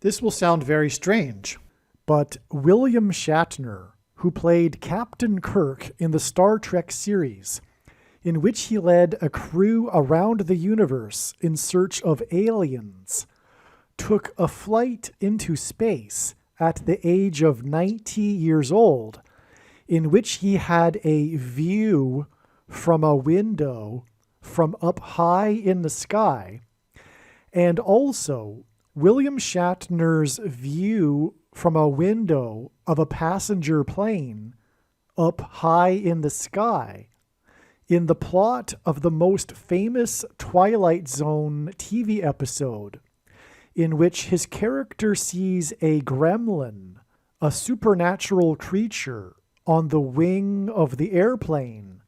This will sound very strange, but William Shatner, who played Captain Kirk in the Star Trek series, in which he led a crew around the universe in search of aliens, took a flight into space at the age of 90 years old, in which he had a view from a window from up high in the sky, and also William Shatner's view from a window of a passenger plane up high in the sky in the plot of the most famous Twilight Zone TV episode, in which his character sees a gremlin, a supernatural creature, on the wing of the airplane,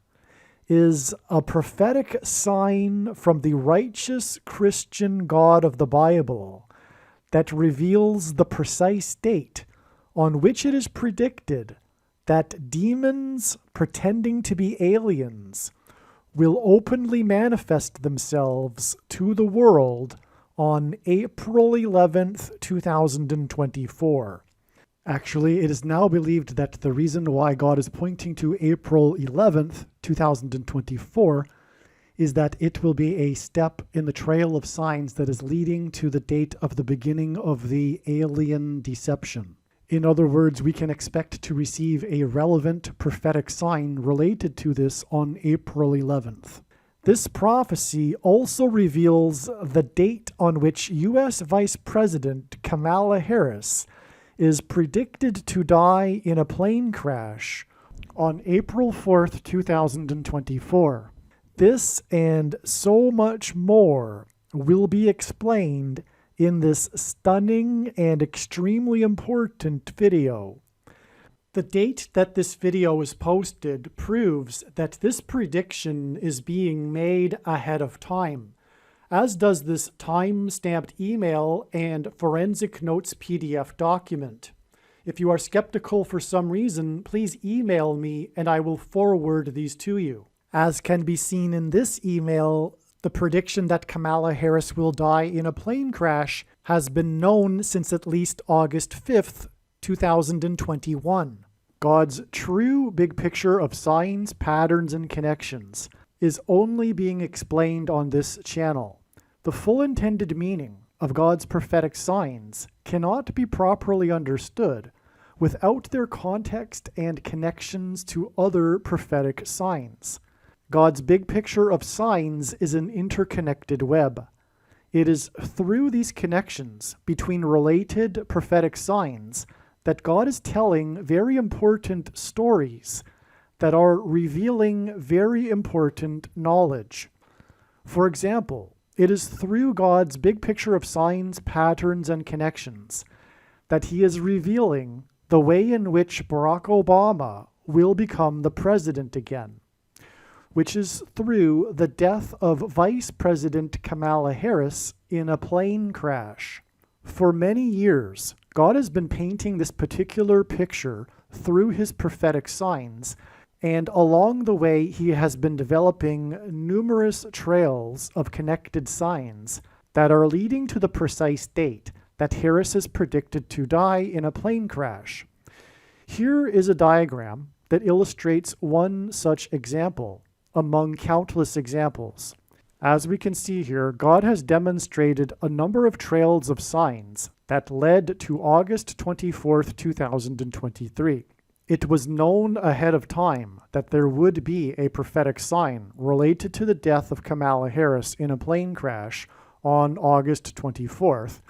is a prophetic sign from the righteous Christian God of the Bible that reveals the precise date on which it is predicted that demons pretending to be aliens will openly manifest themselves to the world on April 11th, 2024. Actually, it is now believed that the reason why God is pointing to April 11th, 2024 is that it will be a step in the trail of signs that is leading to the date of the beginning of the alien deception. In other words, we can expect to receive a relevant prophetic sign related to this on April 11th. This prophecy also reveals the date on which U.S. Vice President Kamala Harris is predicted to die in a plane crash on April 4th, 2024. This and so much more will be explained in this stunning and extremely important video. The date that this video is posted proves that this prediction is being made ahead of time, as does this time-stamped email and forensic notes PDF document. If you are skeptical for some reason, please email me and I will forward these to you. As can be seen in this email, the prediction that Kamala Harris will die in a plane crash has been known since at least August 5th, 2021. God's true big picture of signs, patterns, and connections is only being explained on this channel. The full intended meaning of God's prophetic signs cannot be properly understood without their context and connections to other prophetic signs. God's big picture of signs is an interconnected web. It is through these connections between related prophetic signs that God is telling very important stories that are revealing very important knowledge. For example, it is through God's big picture of signs, patterns, and connections that he is revealing the way in which Barack Obama will become the president again, which is through the death of Vice President Kamala Harris in a plane crash. For many years, God has been painting this particular picture through his prophetic signs, and along the way he has been developing numerous trails of connected signs that are leading to the precise date that Harris is predicted to die in a plane crash. Here is a diagram that illustrates one such example among countless examples. As we can see here, God has demonstrated a number of trails of signs that led to August 24th, 2023. It was known ahead of time that there would be a prophetic sign related to the death of Kamala Harris in a plane crash on August 24th.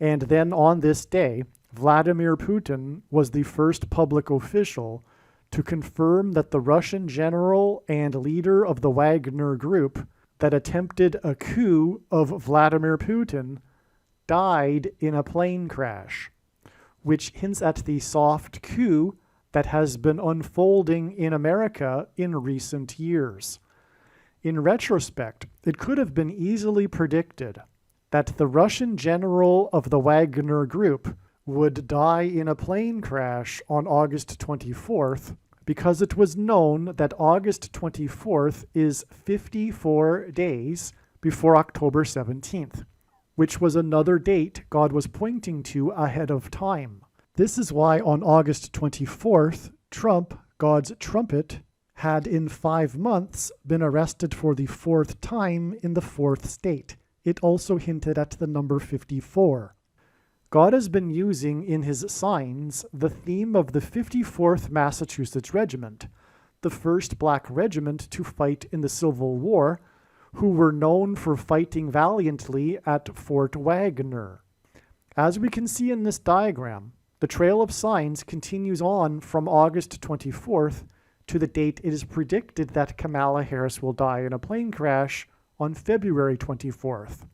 And then on this day, Vladimir Putin was the first public official to confirm that the Russian general and leader of the Wagner Group that attempted a coup of Vladimir Putin died in a plane crash, which hints at the soft coup that has been unfolding in America in recent years. In retrospect, it could have been easily predicted that the Russian general of the Wagner Group would die in a plane crash on August 24th because it was known that August 24th is 54 days before October 17th, which was another date God was pointing to ahead of time. This is why on August 24th, Trump, God's trumpet, had in 5 months been arrested for the 4th time in the 4th state. It also hinted at the number 54. God has been using in his signs the theme of the 54th Massachusetts Regiment, the first black regiment to fight in the Civil War, who were known for fighting valiantly at Fort Wagner. As we can see in this diagram, the trail of signs continues on from August 24th to the date it is predicted that Kamala Harris will die in a plane crash on February 24th.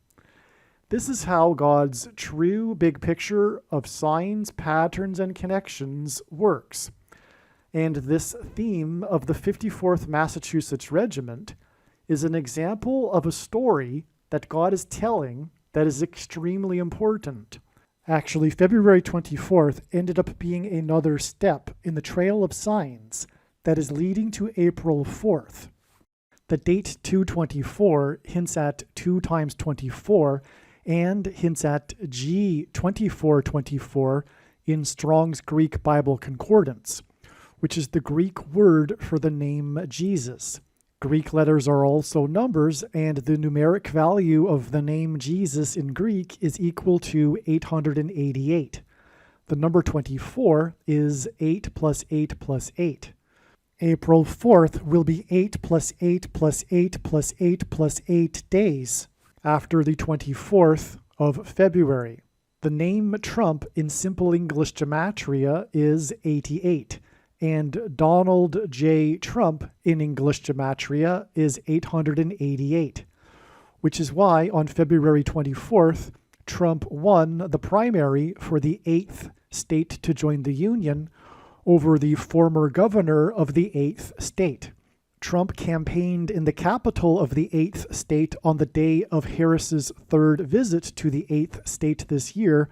This is how God's true big picture of signs, patterns, and connections works. And this theme of the 54th Massachusetts Regiment is an example of a story that God is telling that is extremely important. Actually, February 24th ended up being another step in the trail of signs that is leading to April 4th. The date 224 hints at 2 times 24 and hints at G2424 in Strong's Greek Bible Concordance, which is the Greek word for the name Jesus. Greek letters are also numbers, and the numeric value of the name Jesus in Greek is equal to 888. The number 24 is 8 plus 8 plus 8. April 4th will be 8 plus 8 plus 8 plus 8 plus 8 days after the 24th of February. The name Trump in Simple English Gematria is 88, and Donald J. Trump in English Gematria is 888, which is why on February 24th, Trump won the primary for the 8th state to join the Union over the former governor of the 8th state. Trump campaigned in the capital of the 8th state on the day of Harris's 3rd visit to the 8th state this year,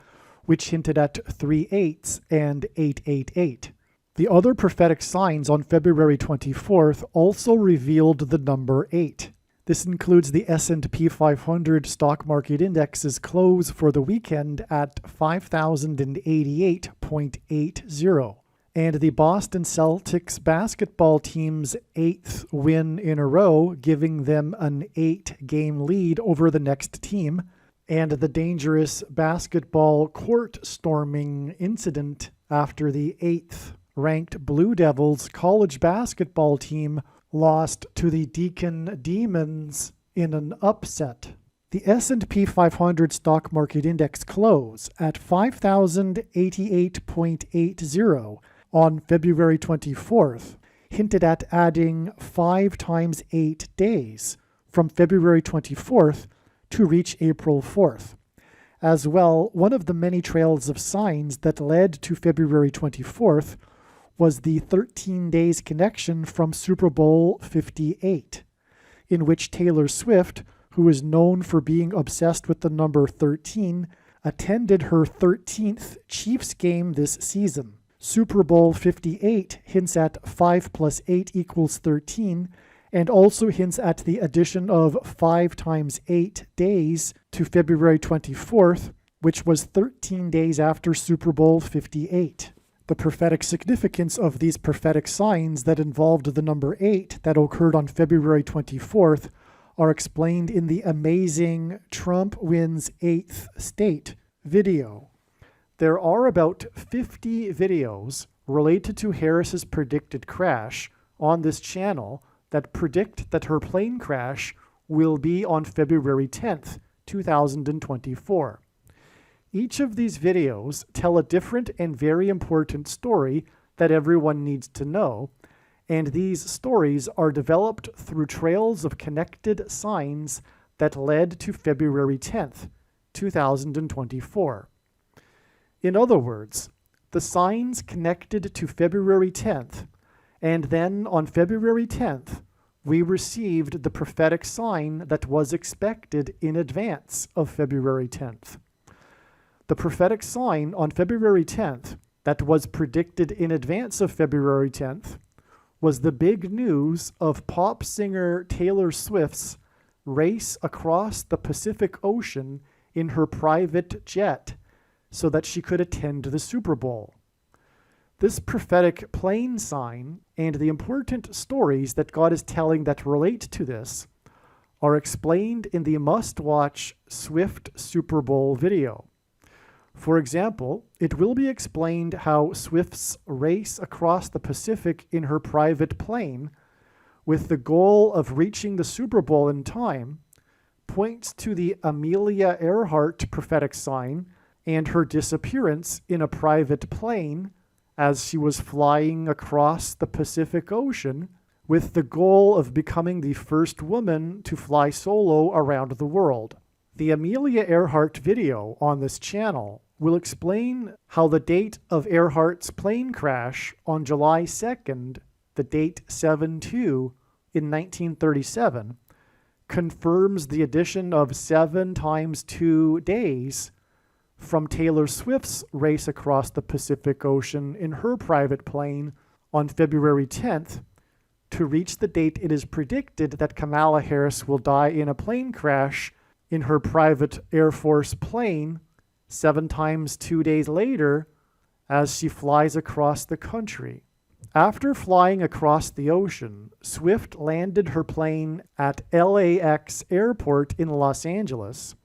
which hinted at 3 8s and 888. The other prophetic signs on February 24th also revealed the number 8. This includes the S&P 500 stock market index's close for the weekend at 5,088.80, and the Boston Celtics basketball team's 8th win in a row, giving them an 8-game lead over the next team, and the dangerous basketball court storming incident after the 8th ranked Blue Devils college basketball team lost to the Deacon Demons in an upset. The S&P 500 stock market index close at 5,088.80 on February 24th hinted at adding 5 times 8 days from February 24th to reach April 4th. As well, one of the many trails of signs that led to February 24th was the 13 days connection from Super Bowl 58, in which Taylor Swift, who is known for being obsessed with the number 13, attended her 13th Chiefs game this season. Super Bowl 58 hints at 5 plus 8 equals 13, and also hints at the addition of 5 times 8 days to February 24th, which was 13 days after Super Bowl 58. The prophetic significance of these prophetic signs that involved the number 8 that occurred on February 24th are explained in the amazing Trump Wins 8th State video. There are about 50 videos related to Harris's predicted crash on this channel that predict that her plane crash will be on February 10th, 2024. Each of these videos tell a different and very important story that everyone needs to know, and these stories are developed through trails of connected signs that led to February 10th, 2024. In other words, the signs connected to February 10th, and then on February 10th, we received the prophetic sign that was expected in advance of February 10th. The prophetic sign on February 10th that was predicted in advance of February 10th was the big news of pop singer Taylor Swift's race across the Pacific Ocean in her private jet so that she could attend the Super Bowl. This prophetic plane sign and the important stories that God is telling that relate to this are explained in the must-watch Swift Super Bowl video. For example, it will be explained how Swift's race across the Pacific in her private plane, with the goal of reaching the Super Bowl in time, points to the Amelia Earhart prophetic sign and her disappearance in a private plane as she was flying across the Pacific Ocean with the goal of becoming the first woman to fly solo around the world. The Amelia Earhart video on this channel will explain how the date of Earhart's plane crash on July 2nd, the date 7/2 in 1937, confirms the addition of 7 times 2 days from Taylor Swift's race across the Pacific Ocean in her private plane on February 10th to reach the date it is predicted that Kamala Harris will die in a plane crash in her private Air Force plane 7 times 2 days later as she flies across the country. After flying across the ocean, Swift landed her plane at LAX Airport in Los Angeles,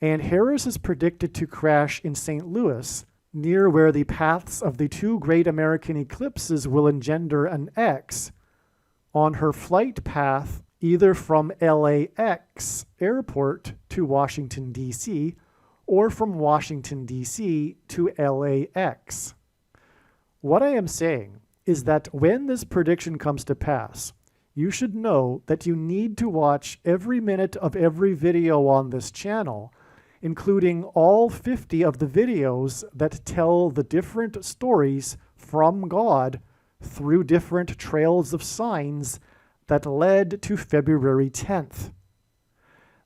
and Harris is predicted to crash in St. Louis, near where the paths of the 2 great American eclipses will engender an X, on her flight path either from LAX Airport to Washington, D.C., or from Washington, D.C. to LAX. What I am saying is that when this prediction comes to pass, you should know that you need to watch every minute of every video on this channel, including all 50 of the videos that tell the different stories from God through different trails of signs that led to February 10th.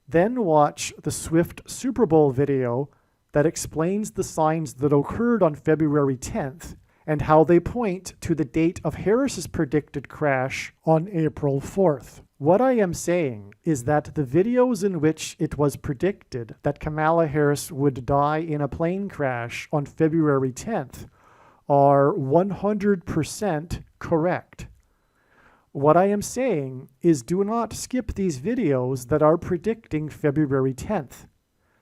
Then watch the Swift Super Bowl video that explains the signs that occurred on February 10th and how they point to the date of Harris's predicted crash on April 4th. What I am saying is that the videos in which it was predicted that Kamala Harris would die in a plane crash on February 10th are 100% correct. What I am saying is do not skip these videos that are predicting February 10th.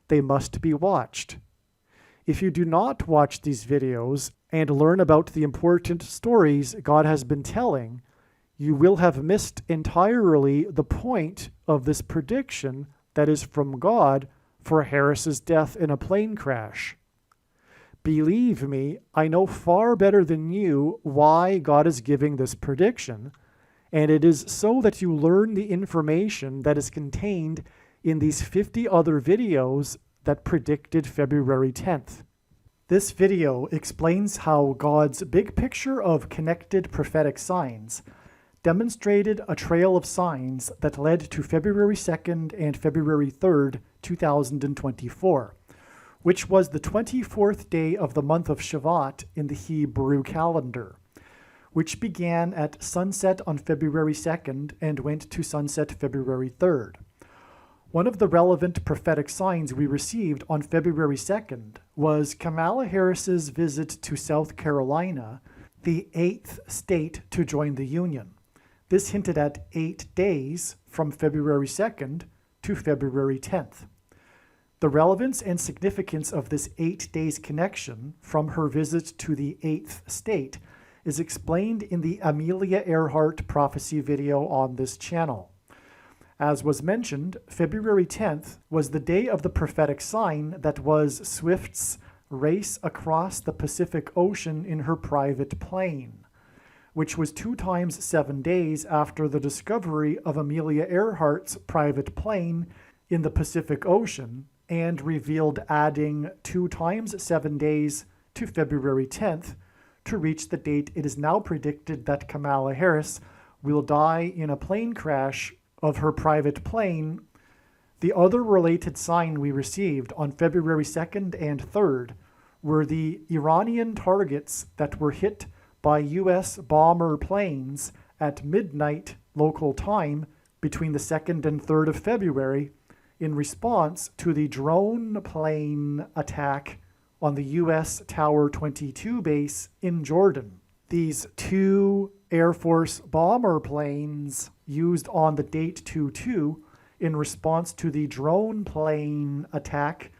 They must be watched. If you do not watch these videos and learn about the important stories God has been telling, you will have missed entirely the point of this prediction that is from God for Harris's death in a plane crash. Believe me, I know far better than you why God is giving this prediction, and it is so that you learn the information that is contained in these 50 other videos that predicted February 10th. This video explains how God's big picture of connected prophetic signs demonstrated a trail of signs that led to February 2nd and February 3rd, 2024, which was the 24th day of the month of Shavat in the Hebrew calendar, which began at sunset on February 2nd and went to sunset February 3rd. One of the relevant prophetic signs we received on February 2nd was Kamala Harris's visit to South Carolina, the 8th state to join the Union. This hinted at 8 days from February 2nd to February 10th. The relevance and significance of this 8 days connection from her visit to the 8th state is explained in the Amelia Earhart prophecy video on this channel. As was mentioned, February 10th was the day of the prophetic sign that was Swift's race across the Pacific Ocean in her private plane, which was 2 times 7 days after the discovery of Amelia Earhart's private plane in the Pacific Ocean, and revealed adding 2 times 7 days to February 10th to reach the date it is now predicted that Kamala Harris will die in a plane crash of her private plane. The other related sign we received on February 2nd and 3rd were the Iranian targets that were hit by U.S. bomber planes at midnight local time between the 2nd and 3rd of February in response to the drone plane attack on the U.S. Tower 22 base in Jordan. These two Air Force bomber planes used on the date 2/2 in response to the drone plane attack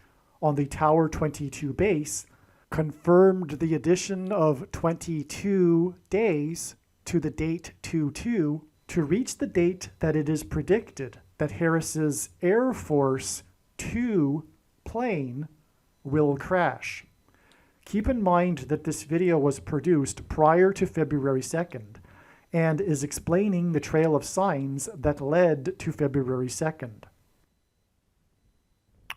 on the Tower 22 base confirmed the addition of 22 days to the date 2/2 to reach the date that it is predicted that Harris's Air Force 2 plane will crash. Keep in mind that this video was produced prior to February 2nd and is explaining the trail of signs that led to February 2nd.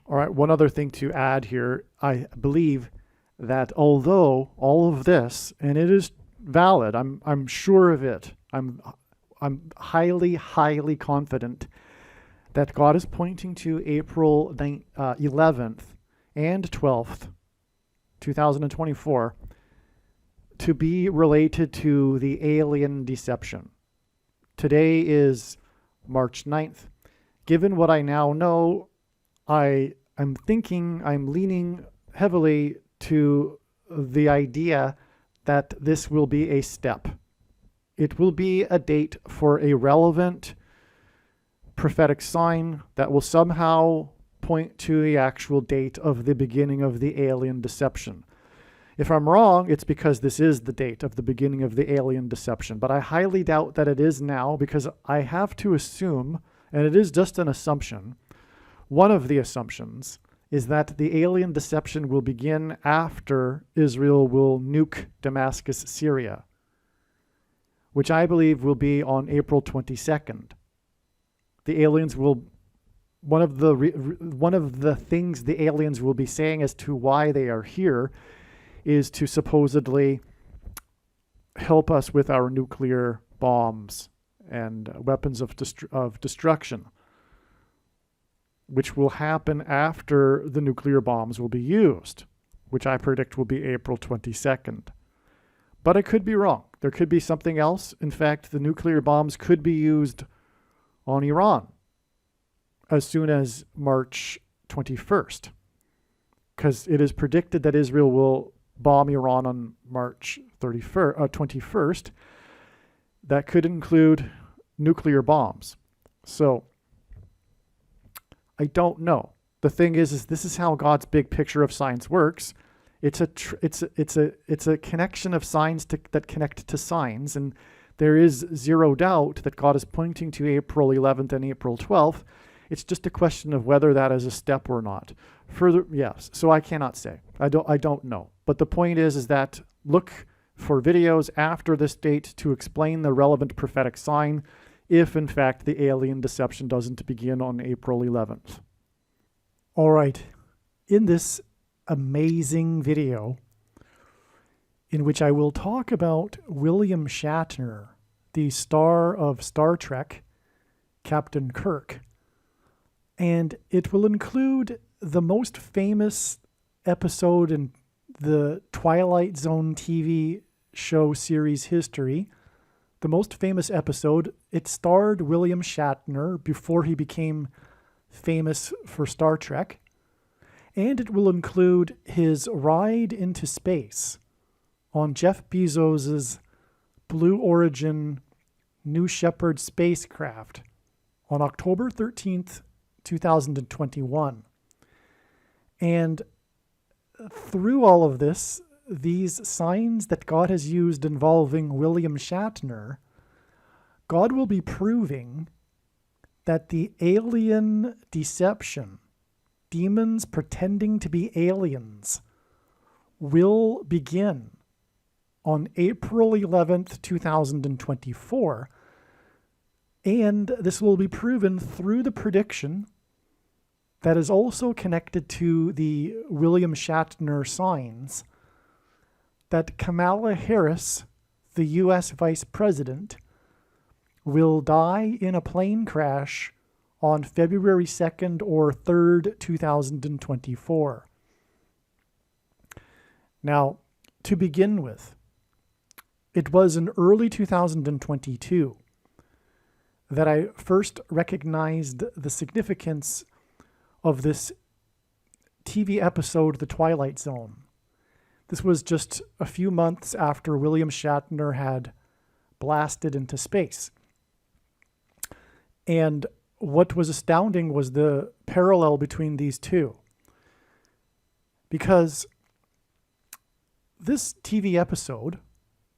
All right, one other thing to add here. I believe that although all of this, and it is valid, I'm sure of it, I'm highly confident that God is pointing to April 11th and 12th, 2024, to be related to the alien deception. Today is March 9th. Given what I now know, I'm leaning heavily to the idea that this will be a step. It will be a date for a relevant prophetic sign that will somehow point to the actual date of the beginning of the alien deception. If I'm wrong, it's because this is the date of the beginning of the alien deception. But I highly doubt that it is now, because I have to assume, and it is just an assumption, one of the assumptions is that the alien deception will begin after Israel will nuke Damascus, Syria, which I believe will be on April 22nd. The aliens will, one of the things the aliens will be saying as to why they are here is to supposedly help us with our nuclear bombs and weapons of destruction, which will happen after the nuclear bombs will be used, which I predict will be April 22nd. But I could be wrong. There could be something else. In fact, the nuclear bombs could be used on Iran as soon as March 21st, because it is predicted that Israel will bomb Iran on March 21st. That could include nuclear bombs. So I don't know. The thing is this is how God's big picture of signs works. It's a connection of signs that connect to signs, and there is zero doubt that God is pointing to April 11th and April 12th. It's just a question of whether that is a step or not. Further, yes. So I cannot say. I don't know. But the point is that look for videos after this date to explain the relevant prophetic sign, if in fact the alien deception doesn't begin on April 11th. All right. In this amazing video, in which I will talk about William Shatner, the star of Star Trek, Captain Kirk, and it will include the most famous episode in the Twilight Zone TV show series history. The most famous episode, it starred William Shatner before he became famous for Star Trek. And it will include his ride into space on Jeff Bezos's Blue Origin New Shepard spacecraft on October 13th, 2021. And through all of this, these signs that God has used involving William Shatner, God will be proving that the alien deception, demons pretending to be aliens, will begin on April 11th, 2024. And this will be proven through the prediction that is also connected to the William Shatner signs that Kamala Harris, the U.S. Vice President, will die in a plane crash on February 2nd or 3rd, 2024. Now, to begin with, it was in early 2022 that I first recognized the significance of this TV episode, The Twilight Zone. This was just a few months after William Shatner had blasted into space. And what was astounding was the parallel between these two. Because this TV episode,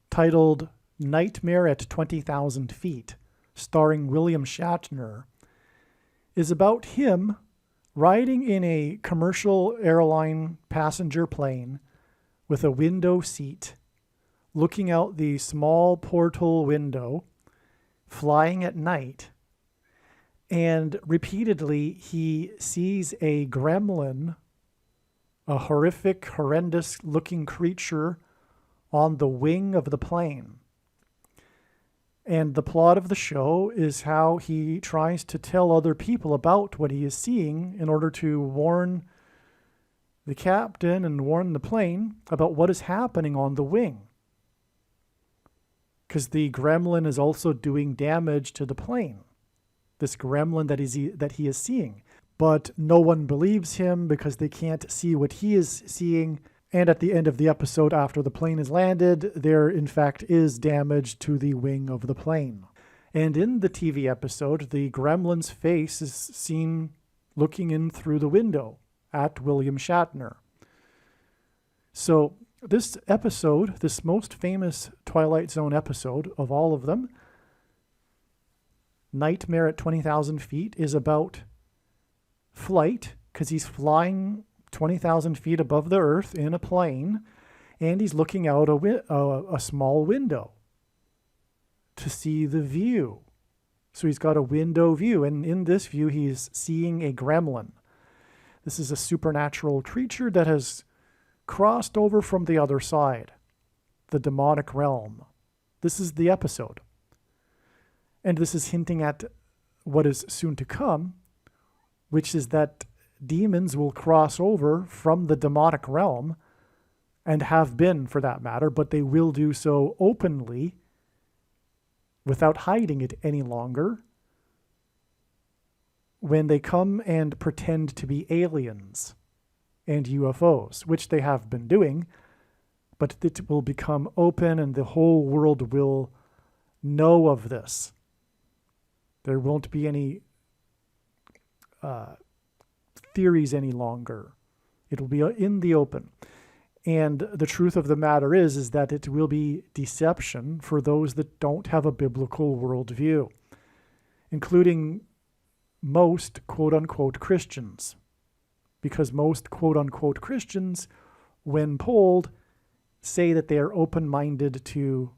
titled Nightmare at 20,000 Feet, starring William Shatner, is about him riding in a commercial airline passenger plane with a window seat, looking out the small portal window, flying at night, and repeatedly he sees a gremlin, a horrific, horrendous-looking creature on the wing of the plane. And the plot of the show is how he tries to tell other people about what he is seeing in order to warn the captain and warn the plane about what is happening on the wing. Because the gremlin is also doing damage to the plane. This gremlin that he is seeing. But no one believes him because they can't see what he is seeing. And at the end of the episode, after the plane is landed, there in fact is damage to the wing of the plane. And in the TV episode, the gremlin's face is seen looking in through the window at William Shatner. So this episode, this most famous Twilight Zone episode of all of them, Nightmare at 20,000 Feet, is about flight, because he's flying 20,000 feet above the earth in a plane, and he's looking out a small window to see the view. So he's got a window view, and in this view, he's seeing a gremlin. This is a supernatural creature that has crossed over from the other side, the demonic realm. This is the episode. And this is hinting at what is soon to come, which is that demons will cross over from the demonic realm, and have been for that matter, but they will do so openly without hiding it any longer when they come and pretend to be aliens and UFOs, which they have been doing, but it will become open and the whole world will know of this. There won't be any theories any longer. It will be in the open. And the truth of the matter is that it will be deception for those that don't have a biblical worldview, including most quote-unquote Christians. Because most quote-unquote Christians, when polled, say that they are open-minded to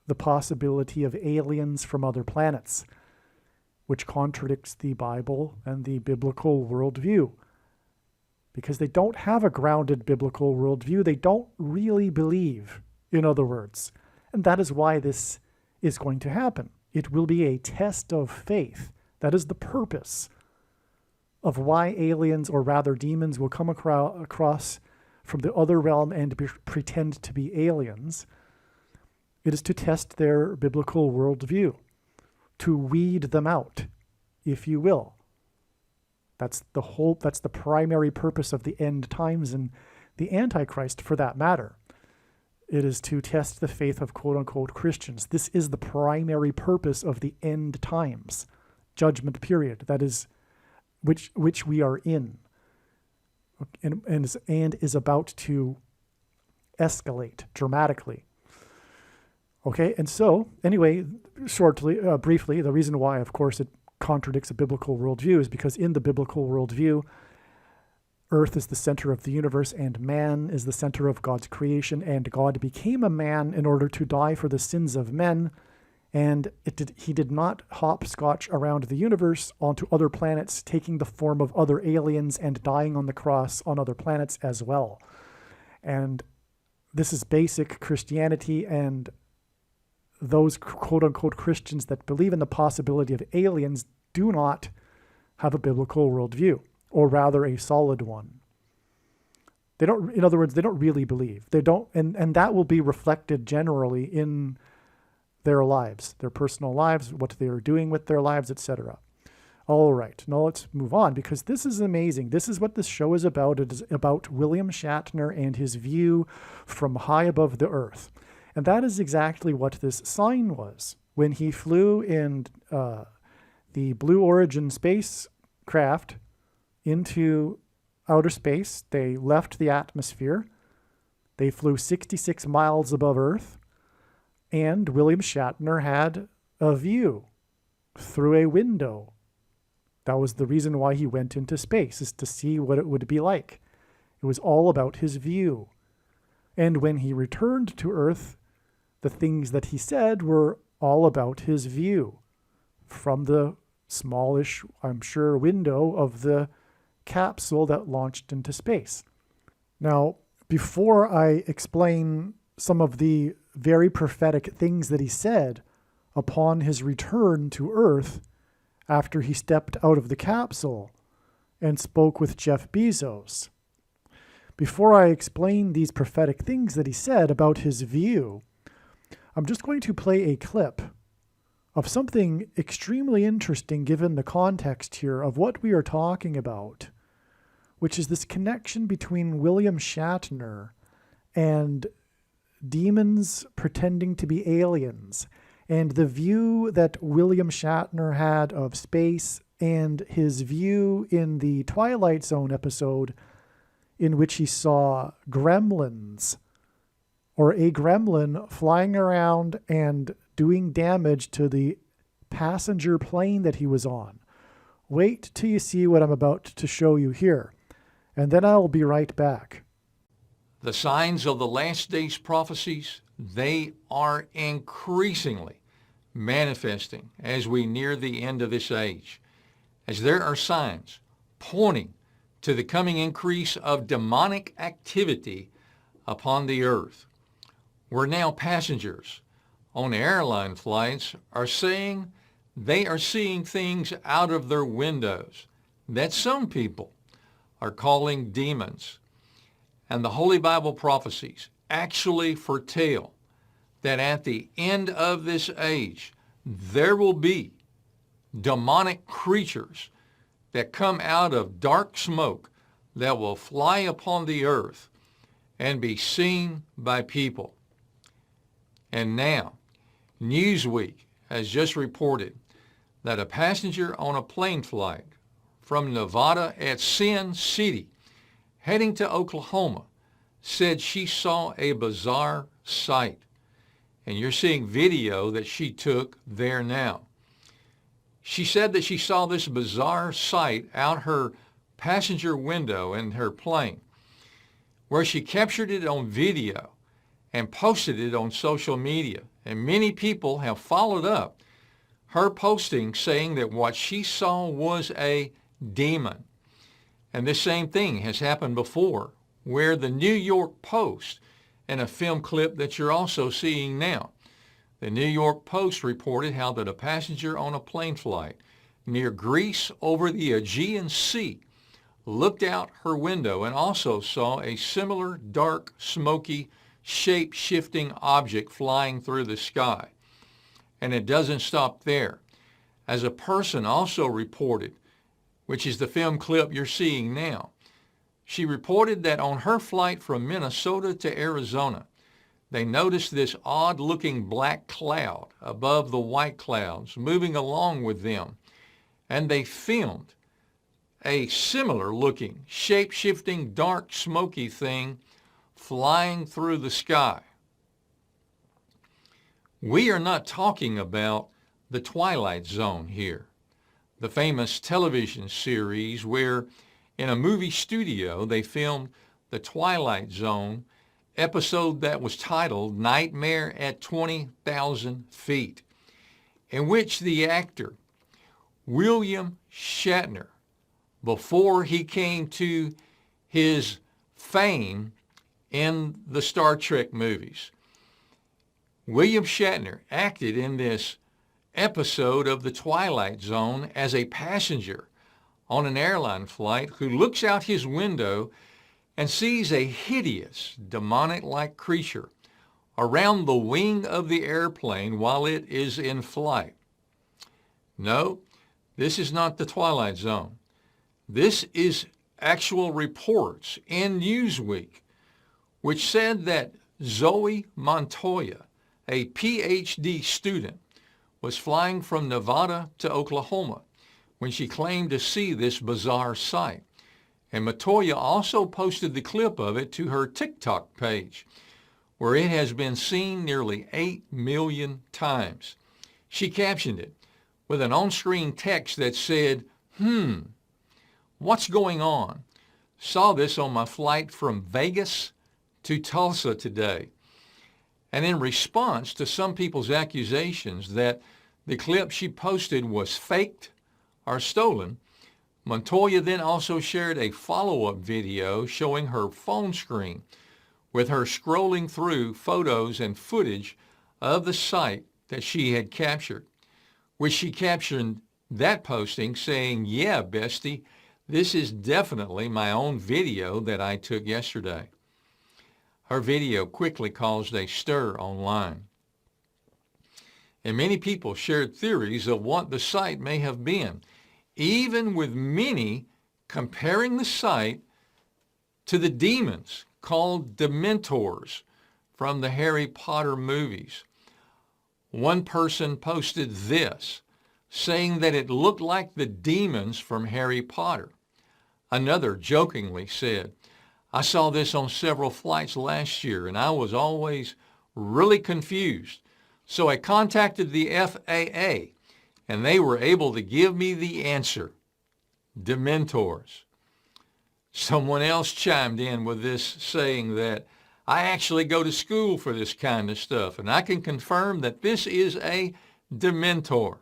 the possibility of aliens from other planets, which contradicts the Bible and the biblical worldview. Because they don't have a grounded biblical worldview. They don't really believe, in other words. And that is why this is going to happen. It will be a test of faith. That is the purpose of why aliens, or rather demons, will come across from the other realm and pretend to be aliens. It is to test their biblical worldview, to weed them out, if you will. That's the primary purpose of the end times and the Antichrist, for that matter. It is to test the faith of quote-unquote Christians. This is the primary purpose of the end times, judgment period, that is, which we are in, and is about to escalate dramatically. Okay, and so, anyway, briefly, the reason why, of course, it contradicts a biblical worldview is because in the biblical worldview, Earth is the center of the universe and man is the center of God's creation, and God became a man in order to die for the sins of men, and he did not hopscotch around the universe onto other planets, taking the form of other aliens and dying on the cross on other planets as well. And this is basic Christianity, and those quote-unquote Christians that believe in the possibility of aliens do not have a biblical worldview, or rather a solid one. They don't, in other words, they don't really believe. They don't, and that will be reflected generally in their lives, their personal lives, what they are doing with their lives, etc. All right, now let's move on because this is amazing. This is what this show is about. It is about William Shatner and his view from high above the earth. And that is exactly what this sign was. When he flew in the Blue Origin spacecraft into outer space, they left the atmosphere. They flew 66 miles above Earth, and William Shatner had a view through a window. That was the reason why he went into space, is to see what it would be like. It was all about his view. And when he returned to Earth, the things that he said were all about his view from the smallish, I'm sure, window of the capsule that launched into space. Now, before I explain some of the very prophetic things that he said upon his return to Earth after he stepped out of the capsule and spoke with Jeff Bezos, before I explain these prophetic things that he said about his view, I'm just going to play a clip of something extremely interesting given the context here of what we are talking about, which is this connection between William Shatner and demons pretending to be aliens, and the view that William Shatner had of space and his view in the Twilight Zone episode in which he saw gremlins, or a gremlin flying around and doing damage to the passenger plane that he was on. Wait till you see what I'm about to show you here, and then I'll be right back. The signs of the last days prophecies, they are increasingly manifesting as we near the end of this age, as there are signs pointing to the coming increase of demonic activity upon the earth, where now passengers on airline flights are saying they are seeing things out of their windows that some people are calling demons. And the Holy Bible prophecies actually foretell that at the end of this age, there will be demonic creatures that come out of dark smoke that will fly upon the earth and be seen by people. And now, Newsweek has just reported that a passenger on a plane flight from Nevada at Sin City heading to Oklahoma said she saw a bizarre sight. And you're seeing video that she took there now. She said that she saw this bizarre sight out her passenger window in her plane, where she captured it on video and posted it on social media. And many people have followed up her posting saying that what she saw was a demon. And this same thing has happened before, where the New York Post, in a film clip that you're also seeing now, the New York Post reported how that a passenger on a plane flight near Greece over the Aegean Sea looked out her window and also saw a similar dark, smoky, shape-shifting object flying through the sky. And it doesn't stop there. As a person also reported, which is the film clip you're seeing now, she reported that on her flight from Minnesota to Arizona, they noticed this odd-looking black cloud above the white clouds moving along with them, and they filmed a similar-looking, shape-shifting, dark, smoky thing flying through the sky. We are not talking about the Twilight Zone here, the famous television series where in a movie studio they filmed the Twilight Zone episode that was titled Nightmare at 20,000 Feet, in which the actor William Shatner, before he came to his fame in the Star Trek movies, William Shatner acted in this episode of the Twilight Zone as a passenger on an airline flight who looks out his window and sees a hideous, demonic-like creature around the wing of the airplane while it is in flight. No, This is not the Twilight Zone. This is actual reports in Newsweek, which said that Zoe Montoya, a PhD student, was flying from Nevada to Oklahoma when she claimed to see this bizarre sight. And Montoya also posted the clip of it to her TikTok page, where it has been seen nearly 8 million times. She captioned it with an on-screen text that said, what's going on? Saw this on my flight from Vegas to Tulsa today. And in response to some people's accusations that the clip she posted was faked or stolen, Montoya then also shared a follow-up video showing her phone screen with her scrolling through photos and footage of the site that she had captured, which she captioned that posting saying, "Yeah, bestie, this is definitely my own video that I took yesterday." Her video quickly caused a stir online. And many people shared theories of what the site may have been, even with many comparing the site to the demons called Dementors from the Harry Potter movies. One person posted this, saying that it looked like the demons from Harry Potter. Another jokingly said, "I saw this on several flights last year and I was always really confused. So I contacted the FAA and they were able to give me the answer, Dementors." Someone else chimed in with this, saying that, "I actually go to school for this kind of stuff and I can confirm that this is a Dementor."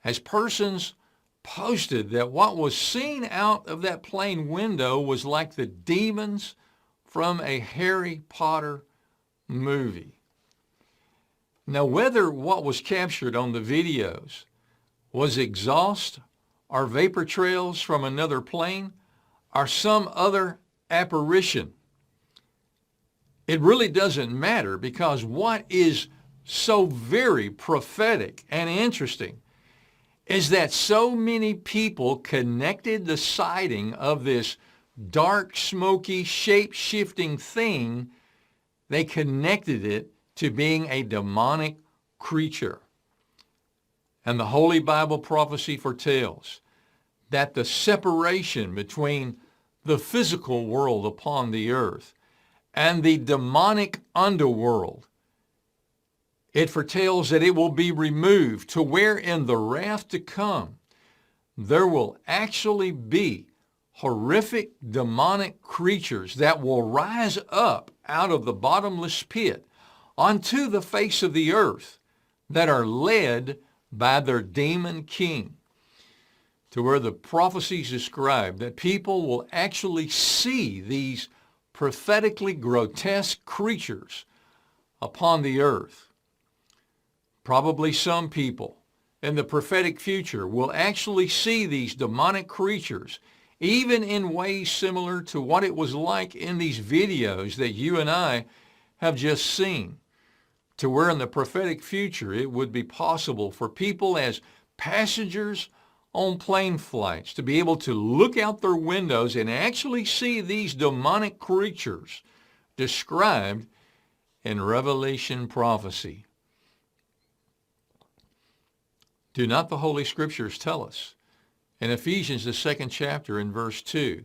As persons posted that what was seen out of that plane window was like the demons from a Harry Potter movie. Now, whether what was captured on the videos was exhaust or vapor trails from another plane or some other apparition, it really doesn't matter, because what is so very prophetic and interesting is that so many people connected the sighting of this dark, smoky, shape-shifting thing, they connected it to being a demonic creature. And the Holy Bible prophecy foretells that the separation between the physical world upon the earth and the demonic underworld, it foretells that it will be removed, to where in the wrath to come, there will actually be horrific demonic creatures that will rise up out of the bottomless pit onto the face of the earth, that are led by their demon king, to where the prophecies describe that people will actually see these prophetically grotesque creatures upon the earth. Probably some people in the prophetic future will actually see these demonic creatures, even in ways similar to what it was like in these videos that you and I have just seen, to where in the prophetic future it would be possible for people as passengers on plane flights to be able to look out their windows and actually see these demonic creatures described in Revelation prophecy. Do not the Holy Scriptures tell us in Ephesians, the 2nd chapter in verse 2,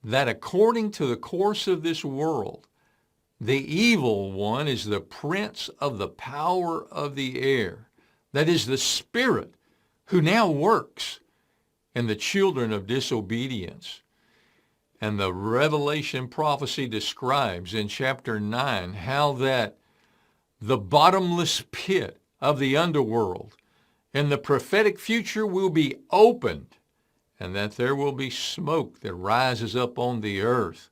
that according to the course of this world, the evil one is the prince of the power of the air, that is the spirit who now works in the children of disobedience. And the Revelation prophecy describes in chapter 9 how that the bottomless pit of the underworld in the prophetic future will be opened, and that there will be smoke that rises up on the earth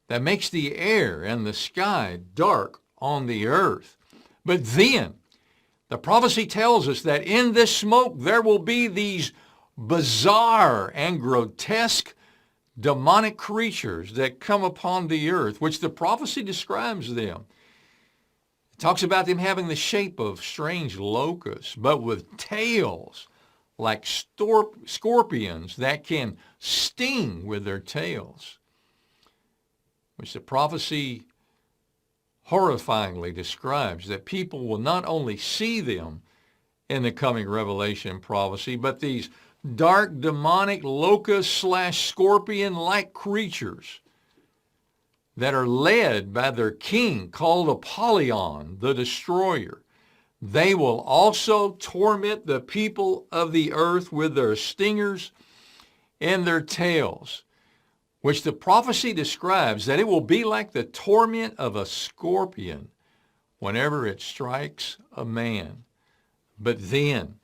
that makes the air and the sky dark on the earth. But then the prophecy tells us that in this smoke there will be these bizarre and grotesque demonic creatures that come upon the earth, which the prophecy describes them. It talks about them having the shape of strange locusts, but with tails like scorpions that can sting with their tails, which the prophecy horrifyingly describes, that people will not only see them in the coming Revelation prophecy, but these dark demonic locust/scorpion-like creatures that are led by their king called Apollyon, the destroyer. They will also torment the people of the earth with their stingers and their tails, which the prophecy describes that it will be like the torment of a scorpion whenever it strikes a man. But then,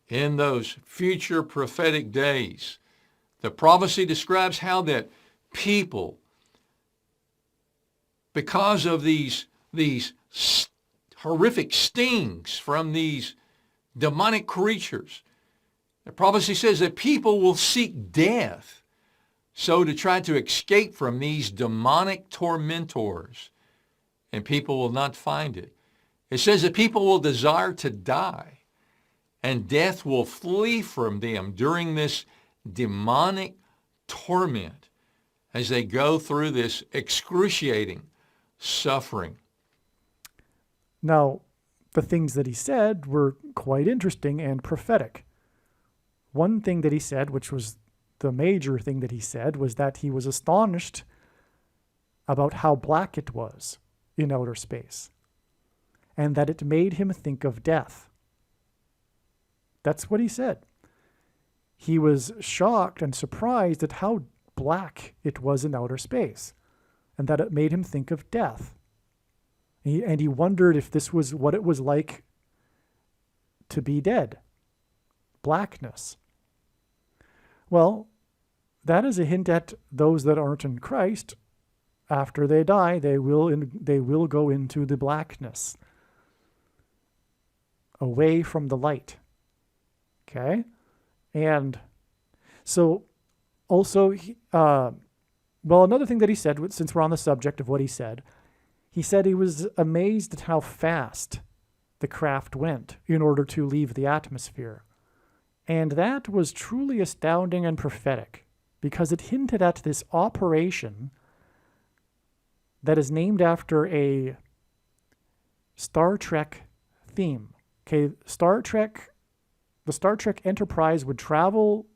in those future prophetic days, the prophecy describes how that people, because of these horrific stings from these demonic creatures, the prophecy says that people will seek death so to try to escape from these demonic tormentors, and people will not find it. It says that people will desire to die, and death will flee from them during this demonic torment as they go through this excruciating suffering. Now, the things that he said were quite interesting and prophetic. One thing that he said, which was the major thing that he said, was that he was astonished about how black it was in outer space, and that it made him think of death. That's what he said. He was shocked and surprised at how black it was in outer space, and that it made him think of death. And he wondered if this was what it was like to be dead. Blackness. Well, that is a hint at those that aren't in Christ. After they die, they will go into the blackness, away from the light. Okay? And so also, another thing that he said, since we're on the subject of what he said he was amazed at how fast the craft went in order to leave the atmosphere. And that was truly astounding and prophetic, because it hinted at this operation that is named after a Star Trek theme. Okay, the Star Trek Enterprise would travel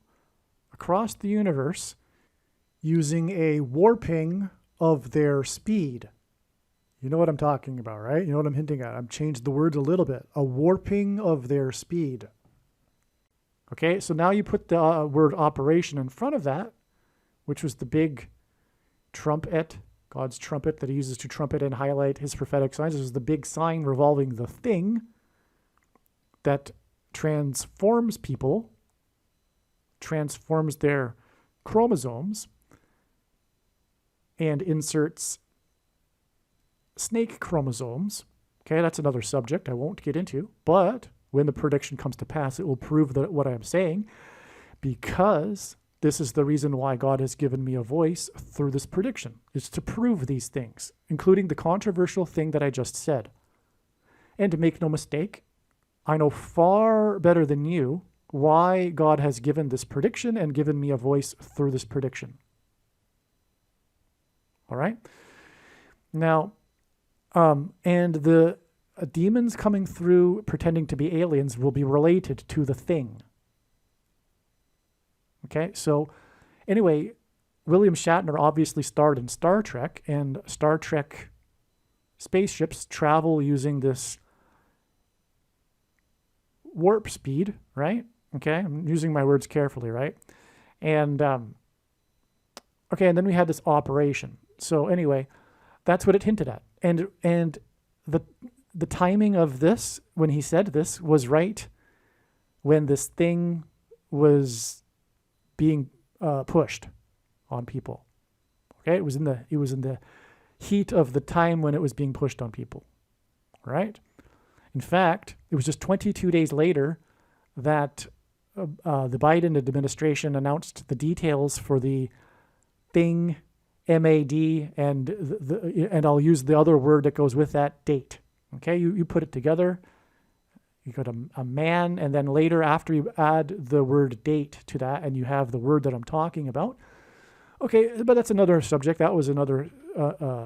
across the universe using a warping of their speed. You know what I'm talking about, right? You know what I'm hinting at. I've changed the words a little bit. A warping of their speed. Okay, so now you put the word operation in front of that, which was the big trumpet, God's trumpet that he uses to trumpet and highlight his prophetic signs. This is the big sign revolving the thing that transforms people, transforms their chromosomes, and inserts snake chromosomes. Okay, that's another subject I won't get into, but when the prediction comes to pass, it will prove that what I'm saying, because this is the reason why God has given me a voice through this prediction, is to prove these things, including the controversial thing that I just said. And to make no mistake, I know far better than you why God has given this prediction and given me a voice through this prediction. All right? Now, and the demons coming through pretending to be aliens will be related to the thing. Okay, so anyway, William Shatner obviously starred in Star Trek, and Star Trek spaceships travel using this warp speed, right? Okay, I'm using my words carefully, right? And, okay, and then we had this operation. So anyway, that's what it hinted at. And the timing of this, when he said this, was right when this thing was being pushed on people. Okay, it was in the heat of the time when it was being pushed on people. Right? In fact, it was just 22 days later that the Biden administration announced the details for the thing, MAD, and I'll use the other word that goes with that, date. Okay, you put it together. You got a man, and then later after you add the word date to that, and you have the word that I'm talking about. Okay, but that's another subject. That was another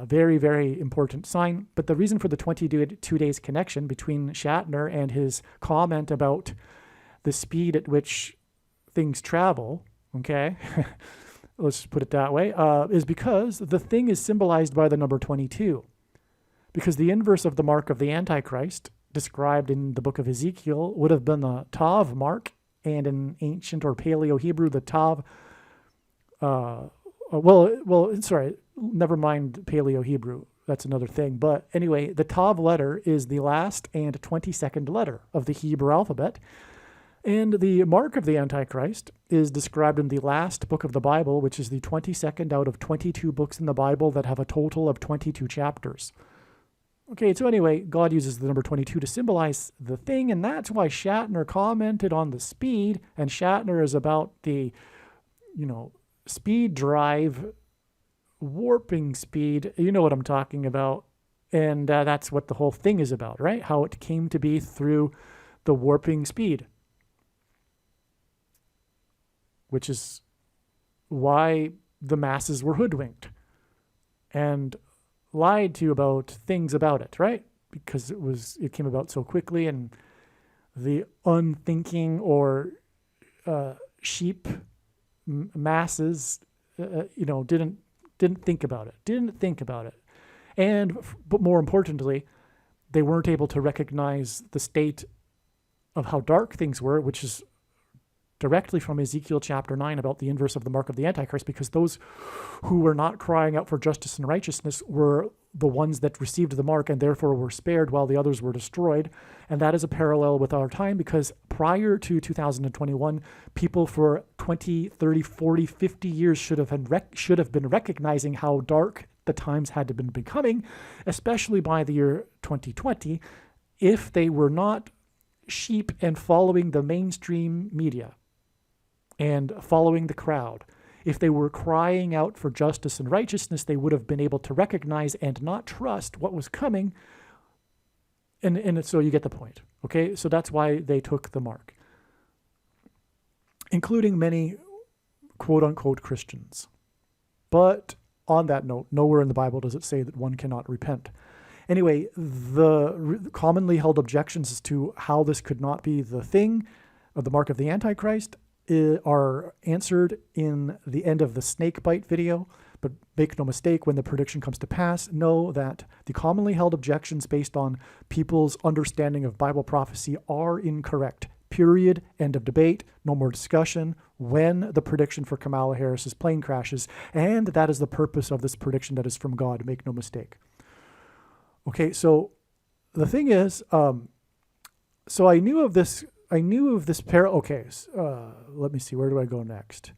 very, very important sign. But the reason for the 22 days connection between Shatner and his comment about the speed at which things travel, okay, let's put it that way, is because the thing is symbolized by the number 22. Because the inverse of the mark of the Antichrist, described in the book of Ezekiel, would have been the Tav mark, and in ancient or Paleo Hebrew, the Tav, sorry, never mind Paleo Hebrew. That's another thing. But anyway, the Tav letter is the last and 22nd letter of the Hebrew alphabet. And the mark of the Antichrist is described in the last book of the Bible, which is the 22nd out of 22 books in the Bible that have a total of 22 chapters. Okay, so anyway, God uses the number 22 to symbolize the thing, and that's why Shatner commented on the speed, and Shatner is about the, speed drive, warping speed. You know what I'm talking about, and that's what the whole thing is about, right? How it came to be through the warping speed, which is why the masses were hoodwinked and lied to about things about it, right? Because it came about so quickly, and the unthinking or sheep masses, didn't think about it. But more importantly, they weren't able to recognize the state of how dark things were, which is directly from Ezekiel chapter 9 about the inverse of the mark of the Antichrist, because those who were not crying out for justice and righteousness were the ones that received the mark and therefore were spared while the others were destroyed. And that is a parallel with our time, because prior to 2021, people for 20, 30, 40, 50 years should have been recognizing how dark the times had been becoming, especially by the year 2020, if they were not sheep and following the mainstream media and following the crowd. If they were crying out for justice and righteousness, they would have been able to recognize and not trust what was coming. And so you get the point. Okay, so that's why they took the mark, including many quote-unquote Christians. But on that note, nowhere in the Bible does it say that one cannot repent. Anyway, the commonly held objections as to how this could not be the thing of the mark of the Antichrist are answered in the end of the snake bite video. But make no mistake, when the prediction comes to pass, know that the commonly held objections based on people's understanding of Bible prophecy are incorrect. Period. End of debate. No more discussion. When the prediction for Kamala Harris's plane crashes, and that is the purpose of this prediction that is from God. Make no mistake. Okay, so the thing is, so I knew of this parallel. Okay, let me see, where do I go next?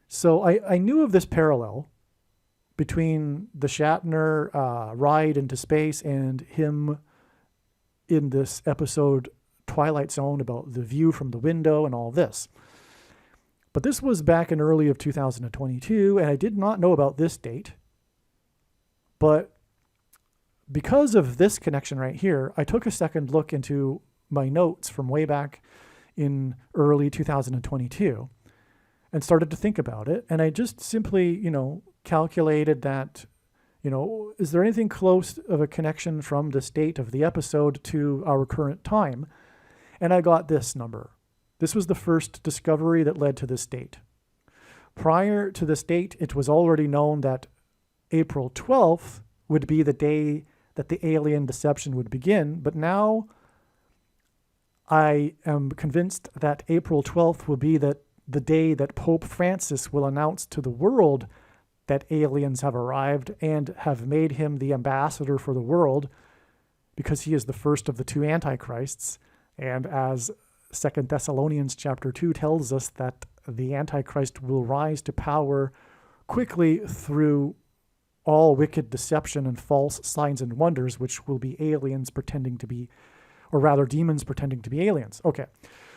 So I knew of this parallel between the Shatner ride into space and him in this episode Twilight Zone about the view from the window and all this. But this was back in early of 2022, and I did not know about this date. But because of this connection right here, I took a second look into my notes from way back in early 2022 and started to think about it. And I just simply, calculated that, is there anything close of a connection from this date of the episode to our current time? And I got this number. This was the first discovery that led to this date. Prior to this date, it was already known that April 12th would be the day that the alien deception would begin. But now I am convinced that April 12th will be the day that Pope Francis will announce to the world that aliens have arrived and have made him the ambassador for the world, because he is the first of the two antichrists. And as 2 Thessalonians chapter 2 tells us, that the Antichrist will rise to power quickly through all wicked deception and false signs and wonders, which will be aliens pretending to be, or rather demons pretending to be aliens. Okay,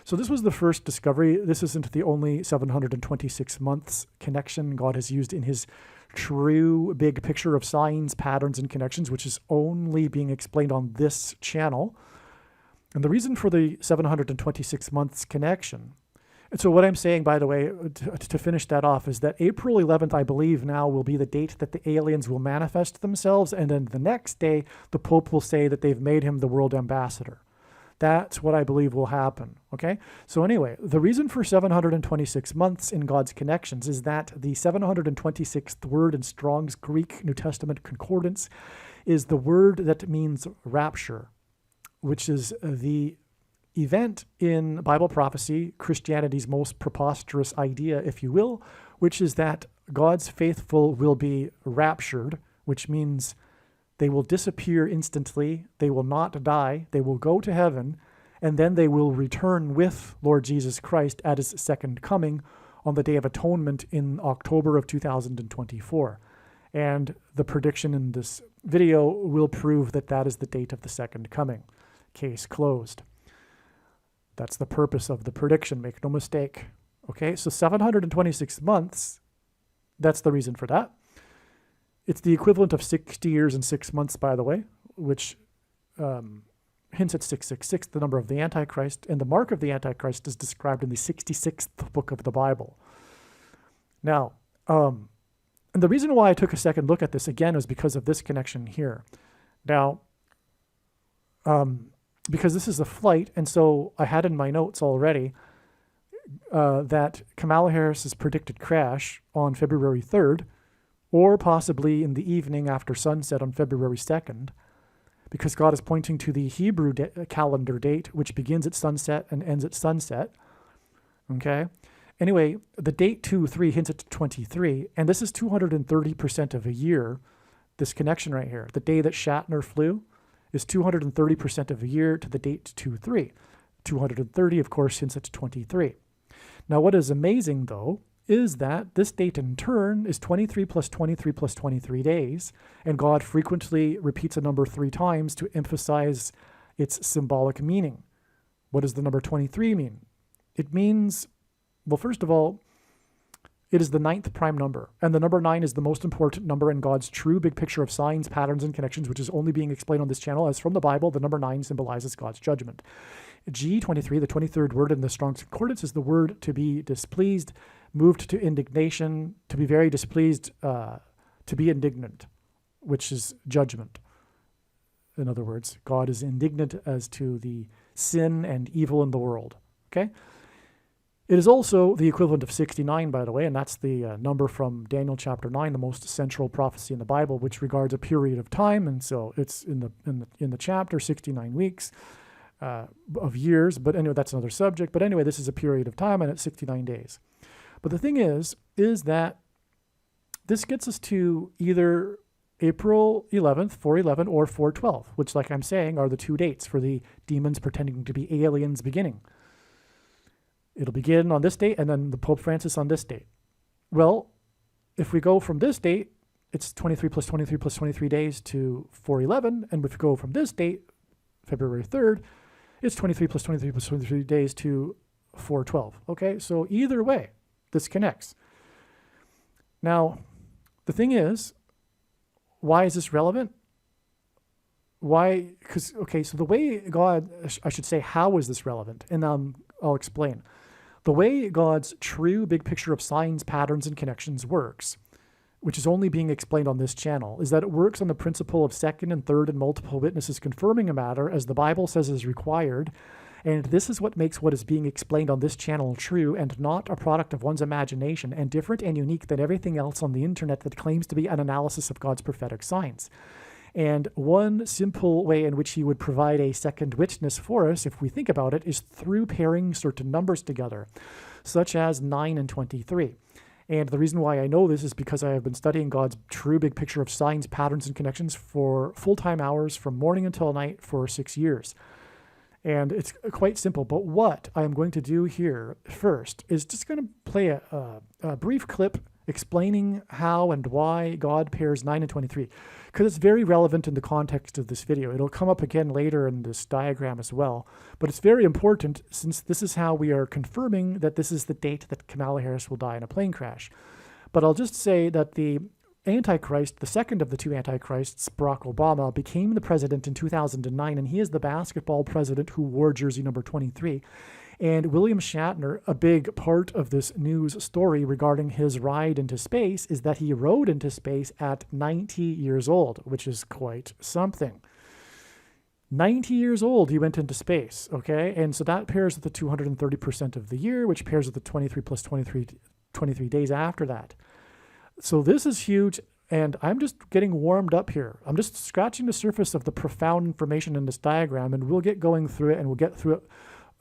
so this was the first discovery. This isn't the only 726 months connection God has used in his true big picture of signs, patterns, and connections, which is only being explained on this channel. And the reason for the 726 months connection, and so what I'm saying, by the way, to finish that off, is that April 11th, I believe now, will be the date that the aliens will manifest themselves, and then the next day, the Pope will say that they've made him the world ambassador. That's what I believe will happen, okay? So anyway, the reason for 726 months in God's connections is that the 726th word in Strong's Greek New Testament Concordance is the word that means rapture, which is the event in Bible prophecy, Christianity's most preposterous idea, if you will, which is that God's faithful will be raptured, which means they will disappear instantly, they will not die, they will go to heaven, and then they will return with Lord Jesus Christ at his second coming on the Day of Atonement in October of 2024. And the prediction in this video will prove that that is the date of the second coming. Case closed. That's the purpose of the prediction, make no mistake. Okay, so 726 months, that's the reason for that. It's the equivalent of 60 years and 6 months, by the way, which hints at 666, the number of the Antichrist, and the mark of the Antichrist is described in the 66th book of the Bible. Now, and the reason why I took a second look at this again is because of this connection here. Now, because this is a flight, and so I had in my notes already that Kamala Harris's predicted crash on February 3rd, or possibly in the evening after sunset on February 2nd, because God is pointing to the Hebrew calendar date, which begins at sunset and ends at sunset. Okay? Anyway, the date 2-3 hints at 23, and this is 230% of a year, this connection right here. The day that Shatner flew is 230% of a year to the date 2-3. 230, of course, hints at 23. Now, what is amazing, though, is that this date in turn is 23 plus 23 plus 23 days, and God frequently repeats a number 3 times to emphasize its symbolic meaning. What does the number 23 mean? It means, well, first of all, it is the 9th prime number, and the number 9 is the most important number in God's true big picture of signs, patterns, and connections, which is only being explained on this channel. As from the Bible, the number 9 symbolizes God's judgment. G23, the 23rd word in the Strong's Concordance, is the word to be displeased, moved to indignation, to be very displeased, to be indignant, which is judgment. In other words, God is indignant as to the sin and evil in the world. Okay? It is also the equivalent of 69, by the way, and that's the number from Daniel chapter 9, the most central prophecy in the Bible, which regards a period of time, and so it's in the chapter, 69 weeks of years. But anyway, that's another subject. But anyway, this is a period of time, and it's 69 days. But the thing is that this gets us to either April 11th, 4/11, or 4/12, which, like I'm saying, are the 2 dates for the demons pretending to be aliens beginning. It'll begin on this date, and then the Pope Francis on this date. Well, if we go from this date, it's 23 plus 23 plus 23 days to 4/11, and if we go from this date, February 3rd, it's 23 plus 23 plus 23 days to 4/12. Okay, so either way, this connects. Now, the thing is, why is this relevant? Why? Because, okay, so the way God, I should say, how is this relevant? And I'll explain. The way God's true big picture of signs, patterns, and connections works, which is only being explained on this channel, is that it works on the principle of second and third and multiple witnesses confirming a matter as the Bible says is required. And this is what makes what is being explained on this channel true and not a product of one's imagination and different and unique than everything else on the internet that claims to be an analysis of God's prophetic signs. And one simple way in which he would provide a second witness for us, if we think about it, is through pairing certain numbers together, such as 9 and 23. And the reason why I know this is because I have been studying God's true big picture of signs, patterns, and connections for full-time hours from morning until night for 6 years. And it's quite simple. But what I am going to do here first is just going to play a brief clip explaining how and why God pairs 9 and 23, because it's very relevant in the context of this video. It'll come up again later in this diagram as well, but it's very important since this is how we are confirming that this is the date that Kamala Harris will die in a plane crash. But I'll just say that the Antichrist, the second of the two Antichrists, Barack Obama, became the president in 2009, and he is the basketball president who wore jersey number 23. And William Shatner, a big part of this news story regarding his ride into space is that he rode into space at 90 years old, which is quite something. 90 years old, he went into space, okay? And so that pairs with the 230% of the year, which pairs with the 23 plus 23 days after that. So this is huge, and I'm just getting warmed up here. I'm just scratching the surface of the profound information in this diagram, and we'll get going through it, and we'll get through it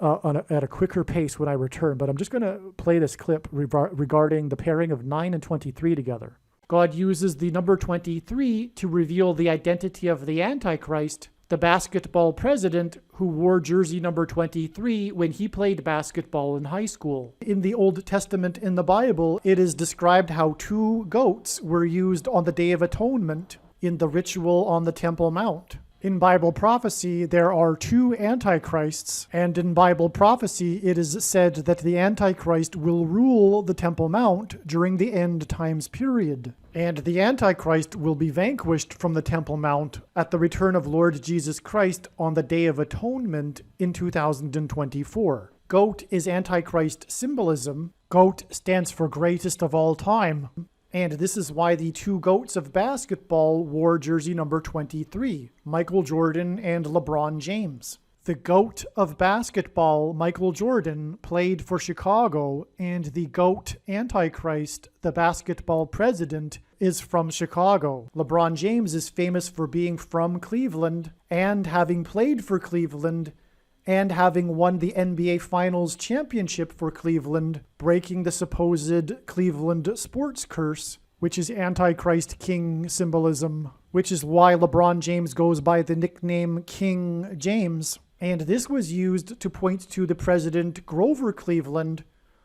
at a quicker pace when I return. But I'm just going to play this clip regarding the pairing of 9 and 23 together. God uses the number 23 to reveal the identity of the Antichrist, the basketball president who wore jersey number 23 when he played basketball in high school. In the Old Testament in the Bible, it is described how 2 goats were used on the Day of Atonement in the ritual on the Temple Mount. In Bible prophecy, there are 2 antichrists, and in Bible prophecy, it is said that the Antichrist will rule the Temple Mount during the end times period. And the Antichrist will be vanquished from the Temple Mount at the return of Lord Jesus Christ on the Day of Atonement in 2024. Goat is Antichrist symbolism. Goat stands for greatest of all time. And this is why the 2 goats of basketball wore jersey number 23, Michael Jordan and LeBron James. The GOAT of basketball, Michael Jordan, played for Chicago, and the GOAT Antichrist, the basketball president, is from Chicago. LeBron James is famous for being from Cleveland and having played for Cleveland and having won the NBA Finals championship for Cleveland, breaking the supposed Cleveland sports curse, which is Antichrist King symbolism, which is why LeBron James goes by the nickname King James. And this was used to point to the president Grover Cleveland,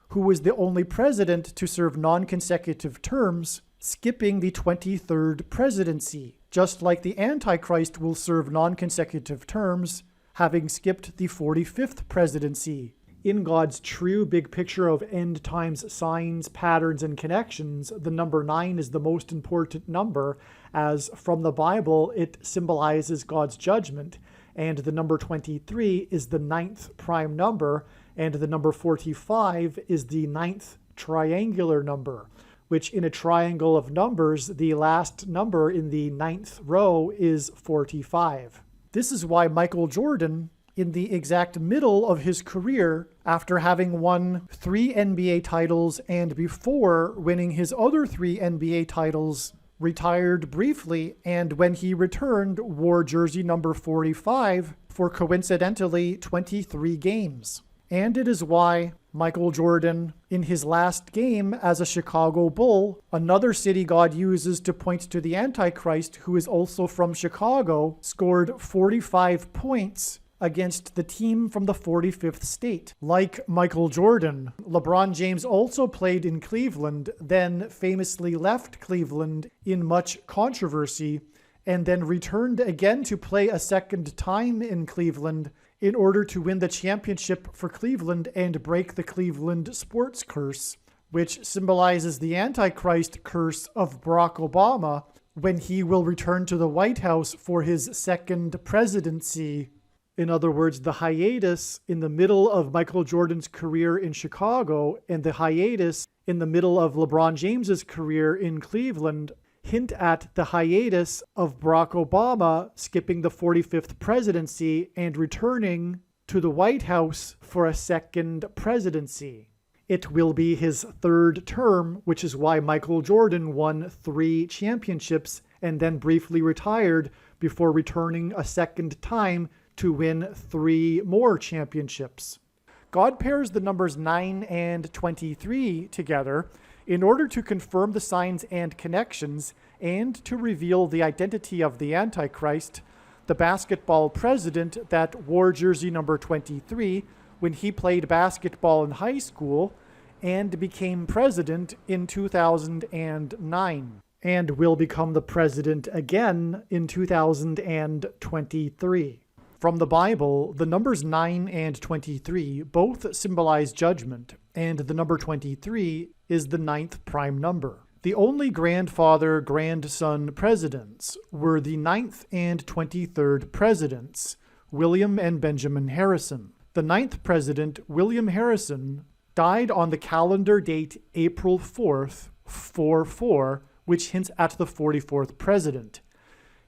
who was the only president to serve non-consecutive terms, skipping the 23rd presidency, just like the Antichrist will serve non-consecutive terms, having skipped the 45th presidency. In God's true big picture of end times signs, patterns, and connections, the number 9 is the most important number, as from the Bible it symbolizes God's judgment, and the number 23 is the 9th prime number, and the number 45 is the 9th triangular number, which in a triangle of numbers, the last number in the 9th row is 45. This is why Michael Jordan, in the exact middle of his career, after having won 3 NBA titles and before winning his other 3 NBA titles, retired briefly, and when he returned, wore jersey number 45 for coincidentally 23 games. And it is why Michael Jordan, in his last game as a Chicago Bull, another city God uses to point to the Antichrist, who is also from Chicago, scored 45 points against the team from the 45th state. Like Michael Jordan, LeBron James also played in Cleveland, then famously left Cleveland in much controversy, and then returned again to play a second time in Cleveland in order to win the championship for Cleveland and break the Cleveland sports curse, which symbolizes the Antichrist curse of Barack Obama when he will return to the White House for his second presidency. In other words, the hiatus in the middle of Michael Jordan's career in Chicago and the hiatus in the middle of LeBron James's career in Cleveland hint at the hiatus of Barack Obama skipping the 45th presidency and returning to the White House for a second presidency. It will be his 3rd term, which is why Michael Jordan won 3 championships and then briefly retired before returning a second time to win 3 more championships. God pairs the numbers 9 and 23 together in order to confirm the signs and connections and to reveal the identity of the Antichrist, the basketball president that wore jersey number 23 when he played basketball in high school and became president in 2009, and will become the president again in 2023. From the Bible, the numbers 9 and 23 both symbolize judgment, and the number 23 is the 9th prime number. The only grandfather-grandson presidents were the 9th and 23rd presidents, William and Benjamin Harrison. The 9th president, William Harrison, died on the calendar date April 4th, 44, which hints at the 44th president.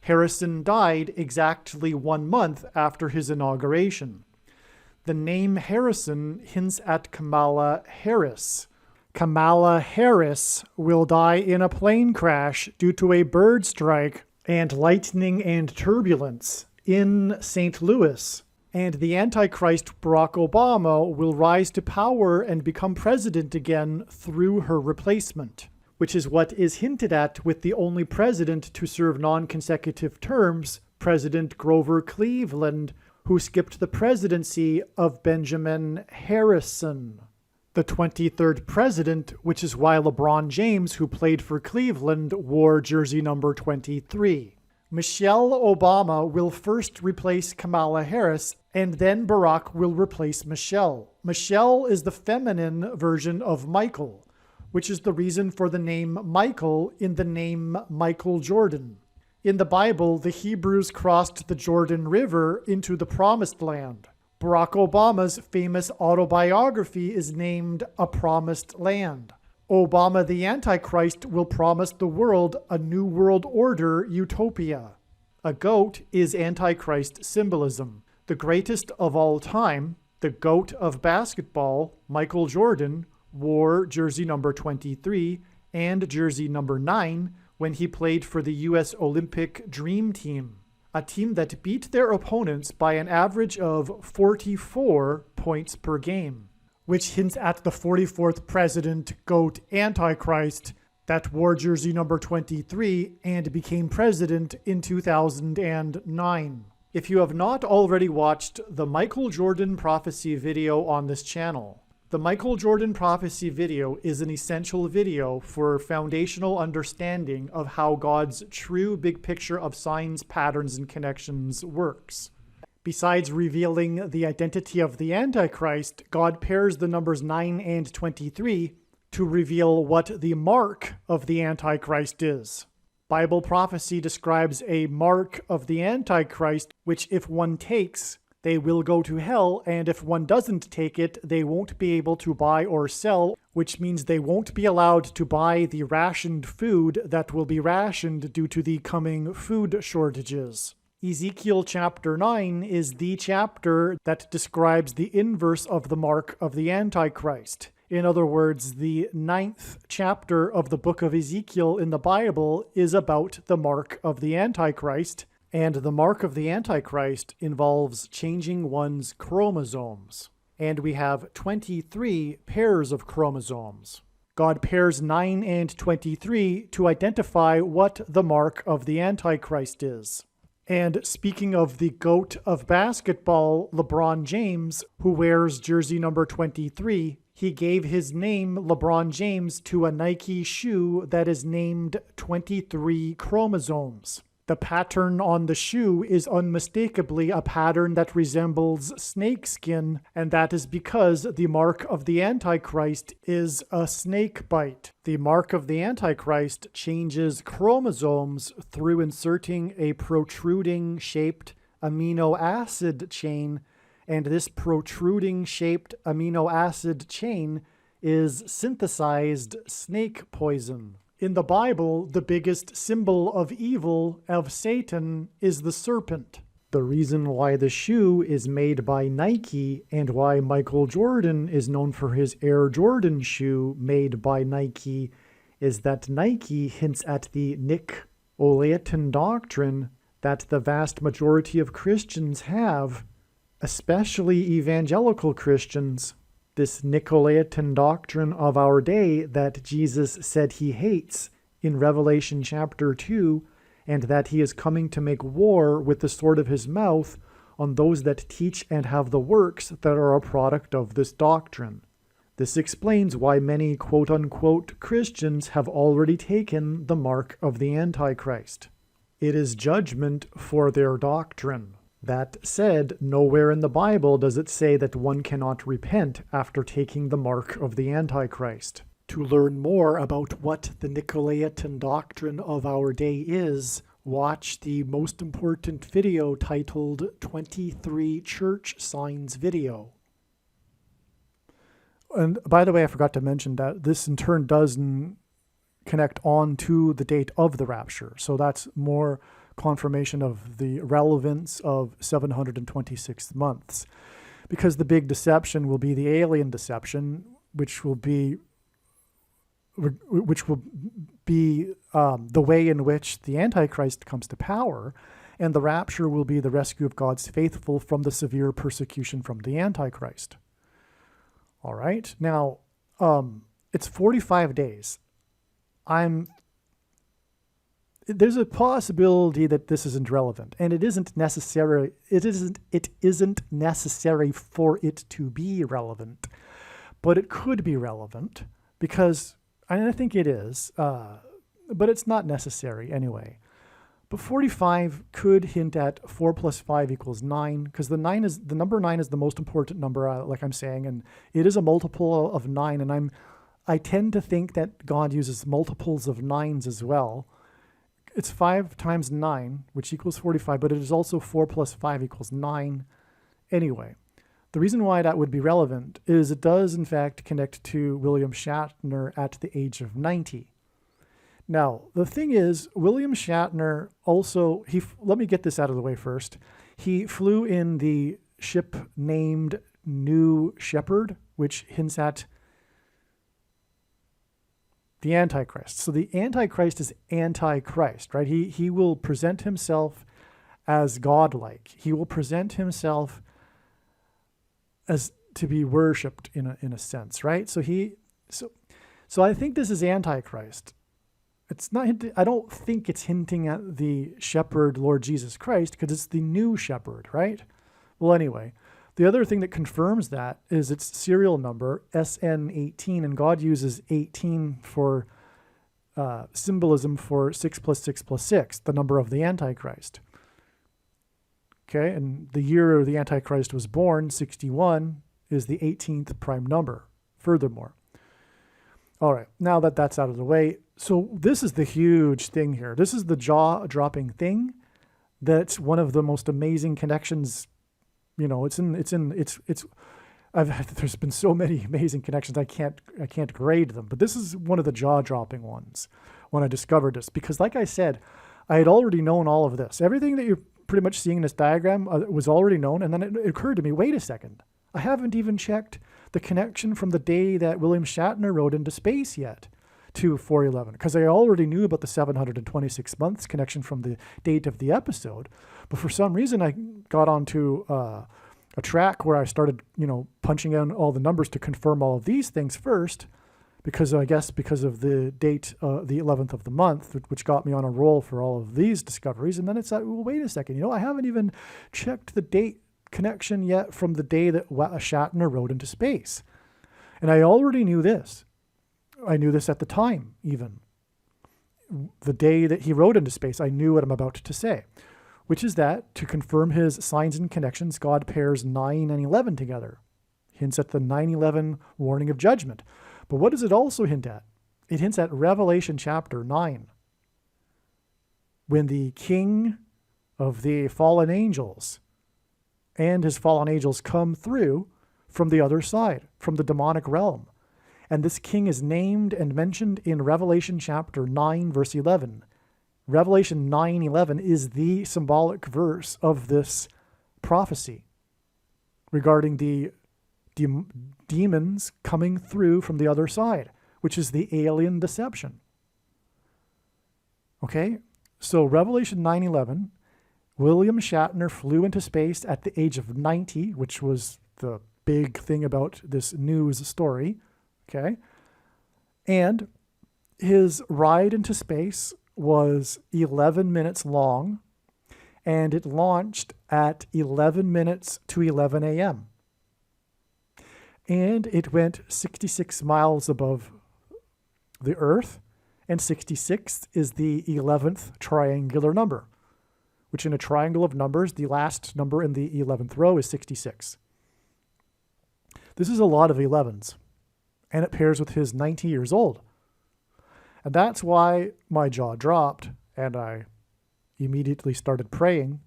Harrison died exactly 1 month after his inauguration. The name Harrison hints at Kamala Harris. Kamala Harris will die in a plane crash due to a bird strike and lightning and turbulence in St. Louis. And the Antichrist Barack Obama will rise to power and become president again through her replacement, which is what is hinted at with the only president to serve non-consecutive terms, President Grover Cleveland, who skipped the presidency of Benjamin Harrison. The 23rd president, which is why LeBron James, who played for Cleveland, wore jersey number 23. Michelle Obama will first replace Kamala Harris, and then Barack will replace Michelle. Michelle is the feminine version of Michael, which is the reason for the name Michael in the name Michael Jordan. In the Bible, the Hebrews crossed the Jordan River into the Promised Land. Barack Obama's famous autobiography is named A Promised Land. Obama the Antichrist will promise the world a new world order utopia. A goat is Antichrist symbolism. The greatest of all time, the GOAT of basketball, Michael Jordan, wore jersey number 23 and jersey number 9 when he played for the U.S. Olympic Dream Team, a team that beat their opponents by an average of 44 points per game, which hints at the 44th president, GOAT Antichrist, that wore jersey number 23 and became president in 2009. If you have not already watched the Michael Jordan prophecy video on this channel, the Michael Jordan prophecy video is an essential video for foundational understanding of how God's true big picture of signs, patterns, and connections works. Besides revealing the identity of the Antichrist, God pairs the numbers 9 and 23 to reveal what the mark of the Antichrist is. Bible prophecy describes a mark of the Antichrist, which if one takes, they will go to hell, and if one doesn't take it, they won't be able to buy or sell, which means they won't be allowed to buy the rationed food that will be rationed due to the coming food shortages. Ezekiel chapter 9 is the chapter that describes the inverse of the mark of the Antichrist. In other words, the 9th chapter of the book of Ezekiel in the Bible is about the mark of the Antichrist, and the mark of the Antichrist involves changing one's chromosomes. And we have 23 pairs of chromosomes. God pairs 9 and 23 to identify what the mark of the Antichrist is. And speaking of the GOAT of basketball, LeBron James, who wears jersey number 23, he gave his name, LeBron James, to a Nike shoe that is named 23 chromosomes. The pattern on the shoe is unmistakably a pattern that resembles snakeskin, and that is because the mark of the Antichrist is a snake bite. The mark of the Antichrist changes chromosomes through inserting a protruding-shaped amino acid chain, and this protruding-shaped amino acid chain is synthesized snake poison. In the Bible, the biggest symbol of evil, of Satan, is the serpent. The reason why the shoe is made by Nike and why Michael Jordan is known for his Air Jordan shoe made by Nike is that Nike hints at the Nicolaitan doctrine that the vast majority of Christians have, especially evangelical Christians. This Nicolaitan doctrine of our day that Jesus said he hates in Revelation chapter 2, and that he is coming to make war with the sword of his mouth on those that teach and have the works that are a product of this doctrine. This explains why many quote-unquote Christians have already taken the mark of the Antichrist. It is judgment for their doctrine. That said, nowhere in the Bible does it say that one cannot repent after taking the mark of the Antichrist. To learn more about what the Nicolaitan doctrine of our day is, watch the most important video titled 23 Church Signs video. And by the way, I forgot to mention that this in turn does connect on to the date of the rapture. So that's more confirmation of the relevance of 726 months. Because the big deception will be the alien deception, which will be the way in which the Antichrist comes to power, and the rapture will be the rescue of God's faithful from the severe persecution from the Antichrist. All right. Now, it's 45 days. There's a possibility that this isn't relevant, and it isn't necessary. It isn't necessary for it to be relevant, but it could be relevant because. And I think it is, but it's not necessary anyway. But 45 could hint at 4 plus 5 equals 9, because the number 9 is the most important number, like I'm saying, and it is a multiple of 9. And I tend to think that God uses multiples of 9s as well. It's 5 times 9, which equals 45, but it is also 4 plus 5 equals 9 anyway. The reason why that would be relevant is it does, in fact, connect to William Shatner at the age of 90. Now, the thing is, William Shatner also, let me get this out of the way first. He flew in the ship named New Shepard, which hints at the Antichrist. So the Antichrist is Antichrist, right? He will present himself as godlike. He will present himself as to be worshipped in a sense, right? So I think this is Antichrist. It's not. I don't think it's hinting at the shepherd, Lord Jesus Christ, because it's the new shepherd, right? Well, anyway, the other thing that confirms that is its serial number, SN18, and God uses 18 for symbolism for 6 plus 6 plus 6, the number of the Antichrist. Okay, and the year the Antichrist was born, 61, is the 18th prime number, furthermore. All right, now that that's out of the way, so this is the huge thing here. This is the jaw-dropping thing that's one of the most amazing connections. You know, there's been so many amazing connections, I can't grade them, but this is one of the jaw-dropping ones when I discovered this, because like I said, I had already known all of this. Everything that you're pretty much seeing in this diagram was already known, and then it occurred to me, wait a second, I haven't even checked the connection from the day that William Shatner rode into space yet to 411, because I already knew about the 726 months connection from the date of the episode, but for some reason I got onto a track where I started, punching in all the numbers to confirm all of these things first, because of the date, the 11th of the month, which got me on a roll for all of these discoveries. And then it's like, well, wait a second, I haven't even checked the date connection yet from the day that Shatner rode into space. And I already knew this. I knew this at the time, even. The day that he rode into space, I knew what I'm about to say, which is that to confirm his signs and connections, God pairs 9 and 11 together. Hints at the 9/11 warning of judgment. But what does it also hint at? It hints at Revelation chapter 9, when the king of the fallen angels and his fallen angels come through from the other side, from the demonic realm. And this king is named and mentioned in Revelation chapter 9, verse 11. Revelation 9:11 is the symbolic verse of this prophecy regarding the demons coming through from the other side, which is the alien deception. Okay, so Revelation 9:11, William Shatner flew into space at the age of 90, which was the big thing about this news story. Okay, and his ride into space was 11 minutes long, and it launched at 11 minutes to 11 a.m. And it went 66 miles above the Earth, and 66 is the 11th triangular number, which in a triangle of numbers, the last number in the 11th row is 66. This is a lot of 11s. And it pairs with his 90 years old. And that's why my jaw dropped and I immediately started praying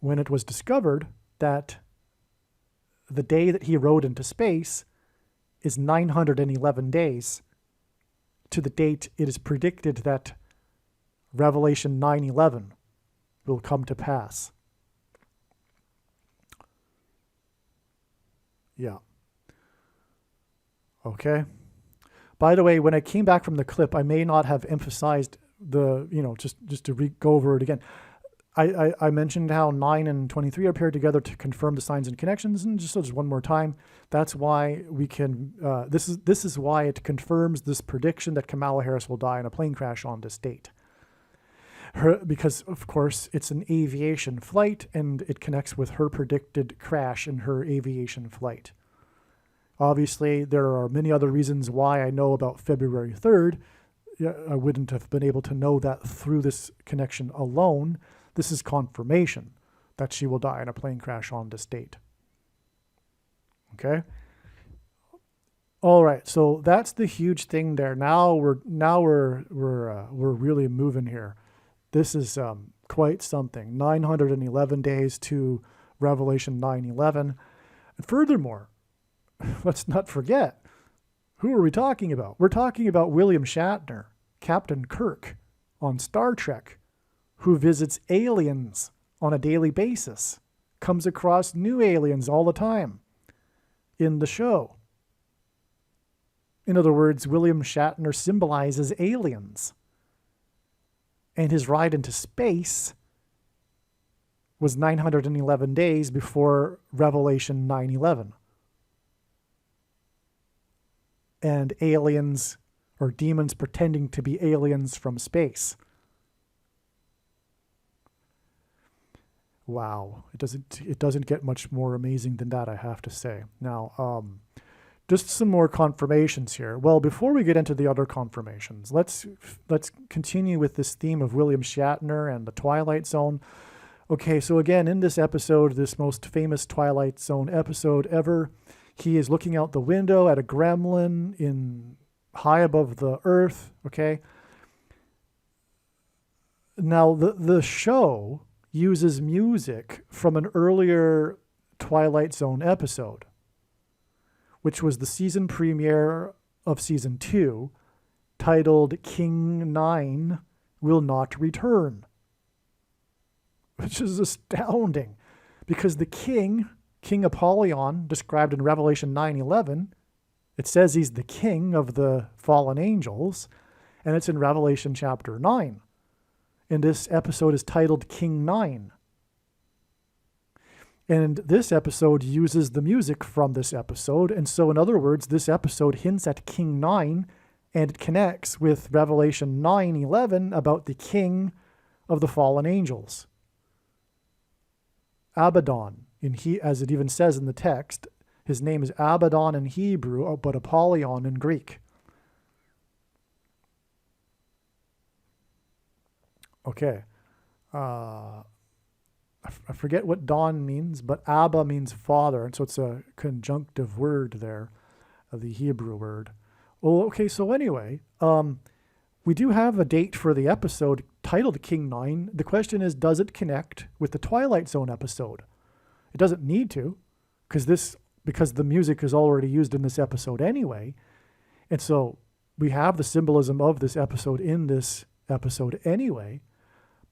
when it was discovered that the day that he rode into space is 911 days to the date it is predicted that Revelation 9:11 will come to pass. Yeah. Okay. By the way, when I came back from the clip, I may not have emphasized the, just to go over it again. I mentioned how 9 and 23 are paired together to confirm the signs and connections, and just one more time, that's why we can. This is why it confirms this prediction that Kamala Harris will die in a plane crash on this date. Because of course it's an aviation flight, and it connects with her predicted crash in her aviation flight. Obviously, there are many other reasons why I know about February 3rd. I wouldn't have been able to know that through this connection alone. This is confirmation that she will die in a plane crash on this date. Okay? All right, so that's the huge thing there. Now we're really moving here. This is quite something. 911 days to Revelation 9:11. And furthermore, let's not forget, who are we talking about? We're talking about William Shatner, Captain Kirk on Star Trek, who visits aliens on a daily basis, comes across new aliens all the time in the show. In other words, William Shatner symbolizes aliens. And his ride into space was 911 days before Revelation 9:11. And aliens or demons pretending to be aliens from space. Wow, it doesn't get much more amazing than that, I have to say. Now, just some more confirmations here. Well, before we get into the other confirmations, let's continue with this theme of William Shatner and the Twilight Zone. Okay, so again, in this episode, this most famous Twilight Zone episode ever, he is looking out the window at a gremlin in high above the earth, okay? Now, the show uses music from an earlier Twilight Zone episode, which was the season premiere of season 2, titled King 9 Will Not Return, which is astounding because the King Apollyon, described in Revelation 9:11, it says he's the king of the fallen angels, and it's in Revelation chapter 9. And this episode is titled King 9. And this episode uses the music from this episode. And so, in other words, this episode hints at King 9, and it connects with Revelation 9:11 about the king of the fallen angels. Abaddon, as it even says in the text, his name is Abaddon in Hebrew, but Apollyon in Greek. Okay. I forget what Don means, but Abba means father, and so it's a conjunctive word there, the Hebrew word. Well, okay, so anyway, we do have a date for the episode titled King 9. The question is, does it connect with the Twilight Zone episode? It doesn't need to, because the music is already used in this episode anyway. And so we have the symbolism of this episode in this episode anyway.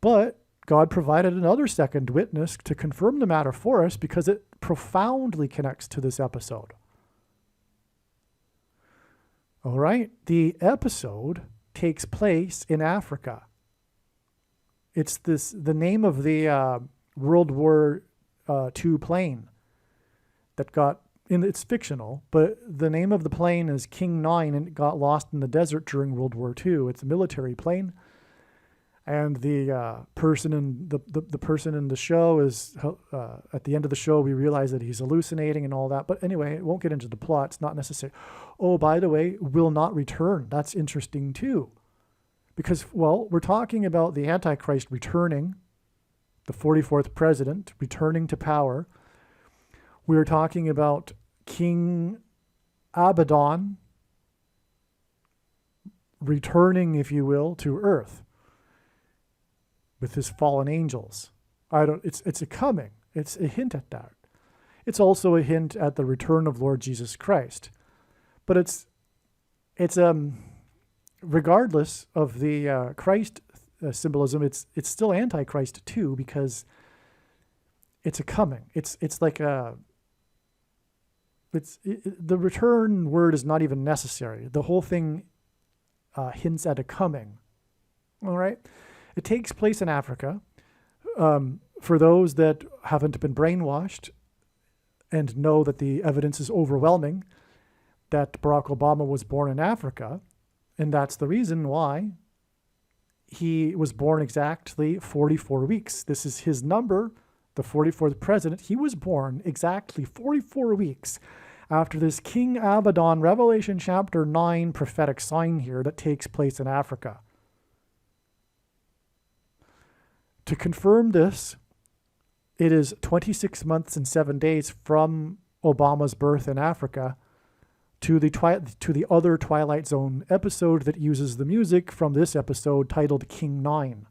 But God provided another second witness to confirm the matter for us because it profoundly connects to this episode. All right, the episode takes place in Africa. It's the name of the World War II plane that it's fictional, but the name of the plane is King 9, and it got lost in the desert during World War II. It's a military plane. And the person in the show is at the end of the show, we realize that he's hallucinating and all that. But anyway, it won't get into the plot. It's not necessary. Oh, by the way, will not return. That's interesting too, because we're talking about the Antichrist returning, the 44th president returning to power. We're talking about King Abaddon returning, if you will, to earth with his fallen angels. It's a coming. It's a hint at that. It's also a hint at the return of Lord Jesus Christ. But it's regardless of the Christ symbolism, it's still Antichrist too, because it's a coming. It's like the return word is not even necessary. The whole thing hints at a coming. All right, it takes place in Africa. For those that haven't been brainwashed and know that the evidence is overwhelming that Barack Obama was born in Africa, and that's the reason why he was born exactly 44 weeks. This is his number, the 44th president. He was born exactly 44 weeks after this King Abaddon, Revelation chapter 9 prophetic sign here that takes place in Africa. To confirm this, it is 26 months and 7 days from Obama's birth in Africa to the other Twilight Zone episode that uses the music from this episode titled King 9.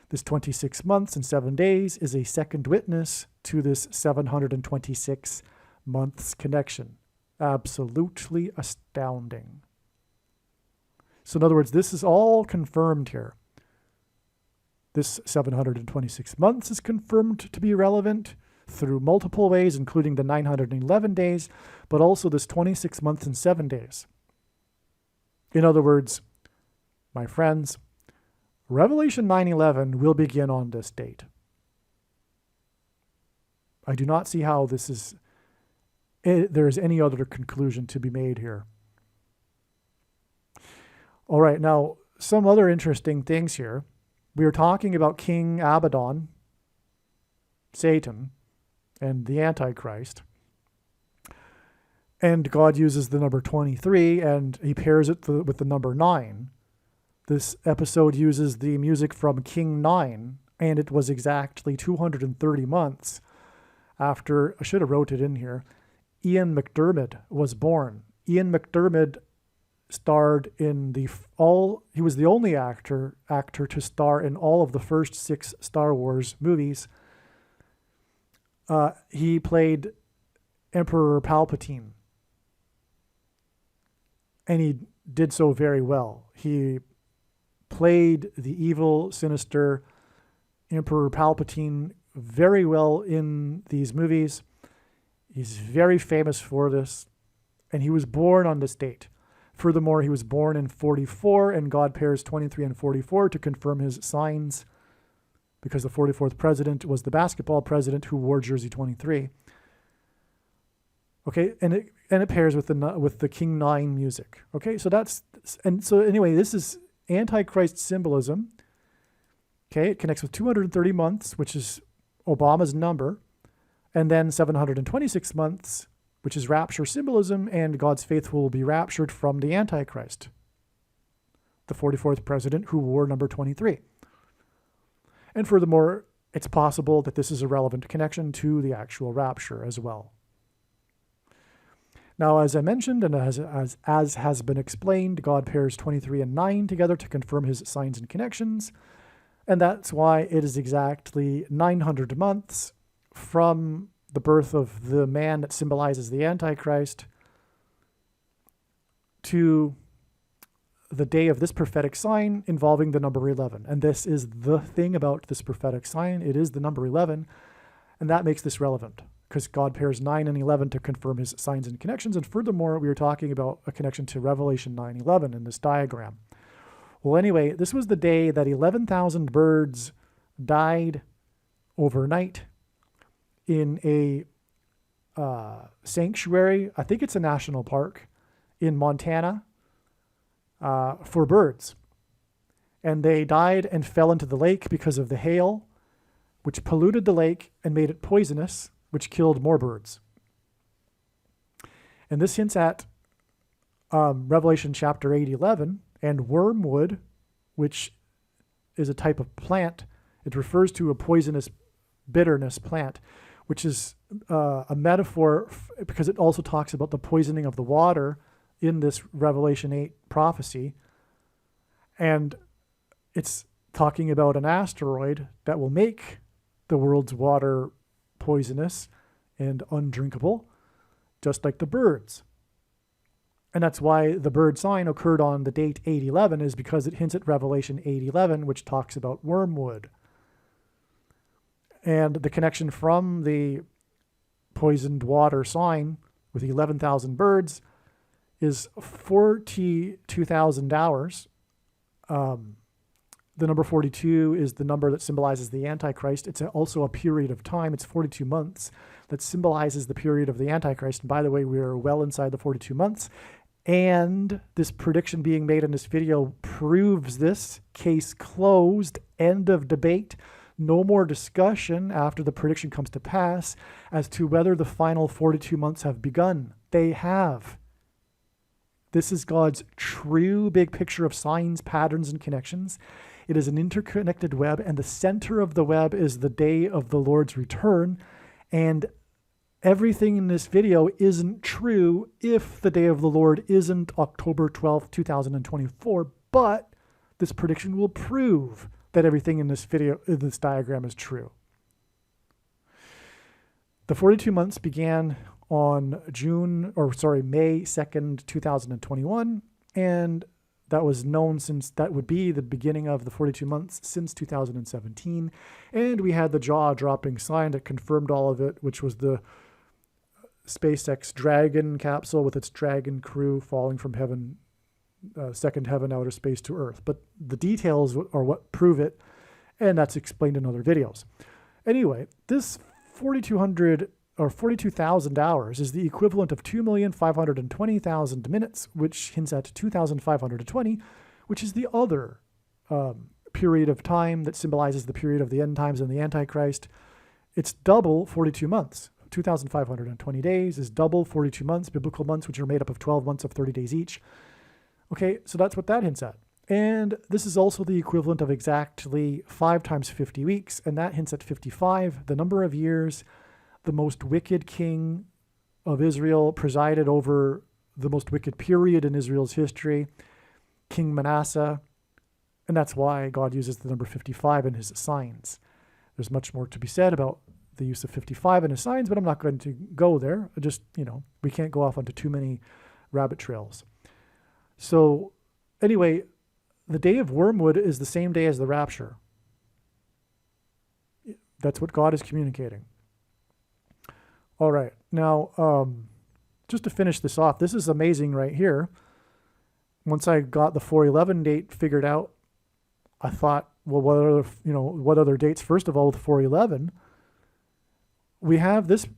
This 26 months and 7 days is a second witness to this 726 months connection. Absolutely astounding. So in other words, this is all confirmed here. This 726 months is confirmed to be relevant through multiple ways, including the 911 days, but also this 26 months and 7 days. In other words, my friends, Revelation 9:11 will begin on this date. I do not see how there is any other conclusion to be made here. All right, now some other interesting things here. We are talking about King Abaddon, Satan, and the Antichrist. And God uses the number 23, and he pairs it with the number 9. This episode uses the music from King 9, and it was exactly 230 months after, I should have wrote it in here, Ian McDiarmid was born. Ian McDiarmid starred in he was the only actor to star in all of the first 6 Star Wars movies. He played Emperor Palpatine, and he did so very well. He played the evil, sinister Emperor Palpatine very well in these movies. He's very famous for this, and he was born on this date. Furthermore, he was born in 44, and God pairs 23 and 44 to confirm his signs, because the 44th president was the basketball president who wore jersey 23. Okay, and it pairs with the King 9 music. Okay, so anyway, this is Antichrist symbolism. Okay, it connects with 230 months, which is Obama's number, and then 726 months, which is rapture symbolism, and God's faithful will be raptured from the Antichrist, the 44th president who wore number 23. And furthermore, it's possible that this is a relevant connection to the actual rapture as well. Now, as I mentioned, and as has been explained, God pairs 23 and 9 together to confirm his signs and connections, and that's why it is exactly 900 months from the birth of the man that symbolizes the Antichrist to the day of this prophetic sign involving the number 11. And this is the thing about this prophetic sign. It is the number 11, and that makes this relevant because God pairs 9 and 11 to confirm his signs and connections. And furthermore, we are talking about a connection to Revelation 9:11 in this diagram. Well, anyway, this was the day that 11,000 birds died overnight in a sanctuary. I think it's a national park in Montana for birds. And they died and fell into the lake because of the hail, which polluted the lake and made it poisonous, which killed more birds. And this hints at Revelation chapter 8:11, and wormwood, which is a type of plant. It refers to a poisonous bitterness plant, which is a metaphor because it also talks about the poisoning of the water in this Revelation 8 prophecy. And it's talking about an asteroid that will make the world's water poisonous and undrinkable, just like the birds. And that's why the bird sign occurred on the date 8/11, is because it hints at Revelation 8/11, which talks about wormwood. And the connection from the poisoned water sign with 11,000 birds is 42,000 hours. The number 42 is the number that symbolizes the Antichrist. It's also a period of time. It's 42 months that symbolizes the period of the Antichrist. And by the way, we are well inside the 42 months. And this prediction being made in this video proves this. Case closed. End of debate. No more discussion after the prediction comes to pass as to whether the final 42 months have begun. They have. This is God's true big picture of signs, patterns, and connections. It is an interconnected web, and the center of the web is the day of the Lord's return. And everything in this video isn't true if the day of the Lord isn't October 12th, 2024. But this prediction will prove that everything in this video, in this diagram, is true. The 42 months began on May 2nd, 2021, and that was known since that would be the beginning of the 42 months since 2017. And we had the jaw-dropping sign that confirmed all of it, which was the SpaceX Dragon capsule with its Dragon crew falling from heaven, second heaven, outer space to Earth. But the details are what prove it, and that's explained in other videos. Anyway, this 42,000 hours is the equivalent of 2,520,000 minutes, which hints at 2,520, which is the other period of time that symbolizes the period of the end times and the Antichrist. It's double 42 months. 2,520 days is double 42 months, biblical months, which are made up of 12 months of 30 days each. Okay, so that's what that hints at. And this is also the equivalent of exactly 5 times 50 weeks, and that hints at 55, the number of years the most wicked king of Israel presided over the most wicked period in Israel's history, King Manasseh. And that's why God uses the number 55 in his signs. There's much more to be said about the use of 55 in his signs, but I'm not going to go there. Just, we can't go off onto too many rabbit trails. So anyway, the day of wormwood is the same day as the rapture. That's what God is communicating. All right. Now, just to finish this off, this is amazing right here. Once I got the 4/11 date figured out, I thought, well, what other dates? First of all, with 4/11, we have this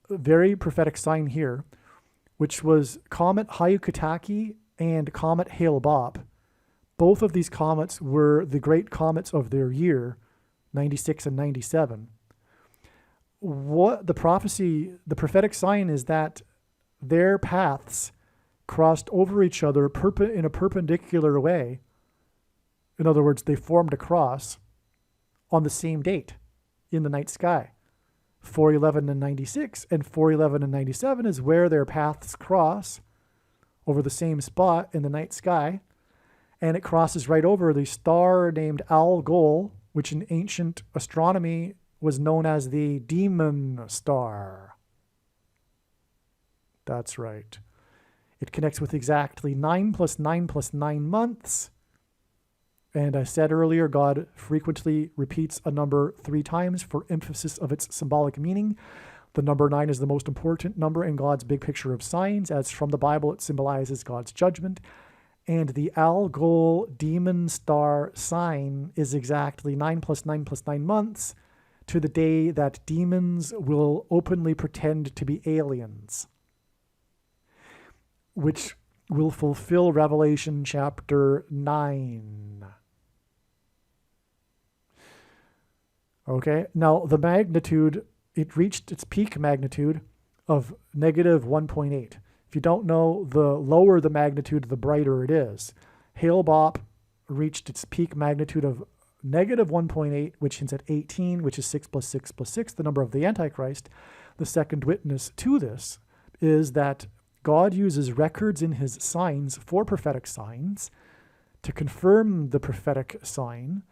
very prophetic sign here, which was Comet Hyakutake and Comet Hale-Bopp. Both of these comets were the great comets of their year, 96 and 97. What the prophetic sign is that their paths crossed over each other in a perpendicular way. In other words, they formed a cross on the same date in the night sky. 4/11 and 96, and 4/11 and 97 is where their paths cross over the same spot in the night sky, and it crosses right over the star named Algol, which in ancient astronomy was known as the demon star. That's right. It connects with exactly 9 + 9 + 9 months. And I said earlier, God frequently repeats a number 3 times for emphasis of its symbolic meaning. The number 9 is the most important number in God's big picture of signs, as from the Bible it symbolizes God's judgment. And the Algol demon star sign is exactly 9 + 9 + 9 months to the day that demons will openly pretend to be aliens, which will fulfill Revelation chapter 9. Okay, now the magnitude, it reached its peak magnitude of -1.8. If you don't know, the lower the magnitude, the brighter it is. Hale-Bopp reached its peak magnitude of negative 1.8, which hints at 18, which is 6 plus 6 plus 6, the number of the Antichrist. The second witness to this is that God uses records in his signs for prophetic signs to confirm the prophetic sign.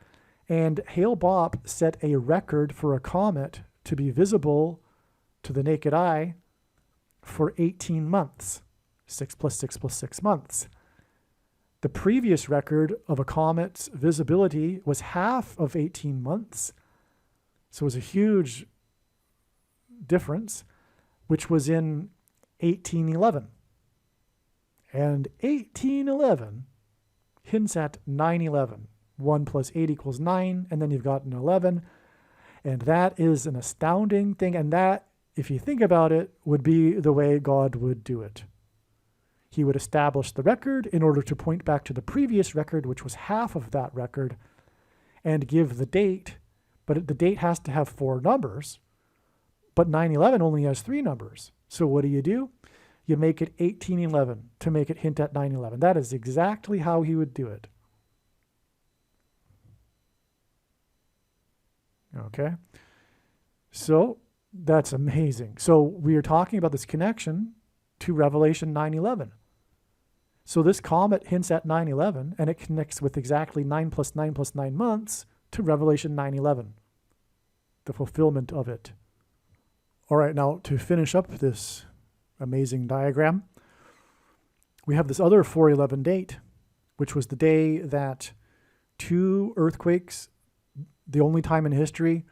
And Hale-Bopp set a record for a comet to be visible to the naked eye for 18 months, 6 plus 6 plus 6 months. The previous record of a comet's visibility was half of 18 months. So it was a huge difference, which was in 1811. And 1811 hints at 9/11. 1 plus 8 equals 9, and then you've got an 11. And that is an astounding thing. And that, if you think about it, would be the way God would do it. He would establish the record in order to point back to the previous record, which was half of that record, and give the date. But the date has to have 4 numbers. But 9/11 only has 3 numbers. So what do? You make it 1811 to make it hint at 9/11. That is exactly how he would do it. Okay? So that's amazing. So we are talking about this connection to Revelation 9/11. So this comet hints at 9/11, and it connects with exactly 9 plus 9 plus 9 months to Revelation 9/11, the fulfillment of it. All right, now to finish up this amazing diagram, we have this other 4/11 date, which was the day that 2 earthquakes, the only time in history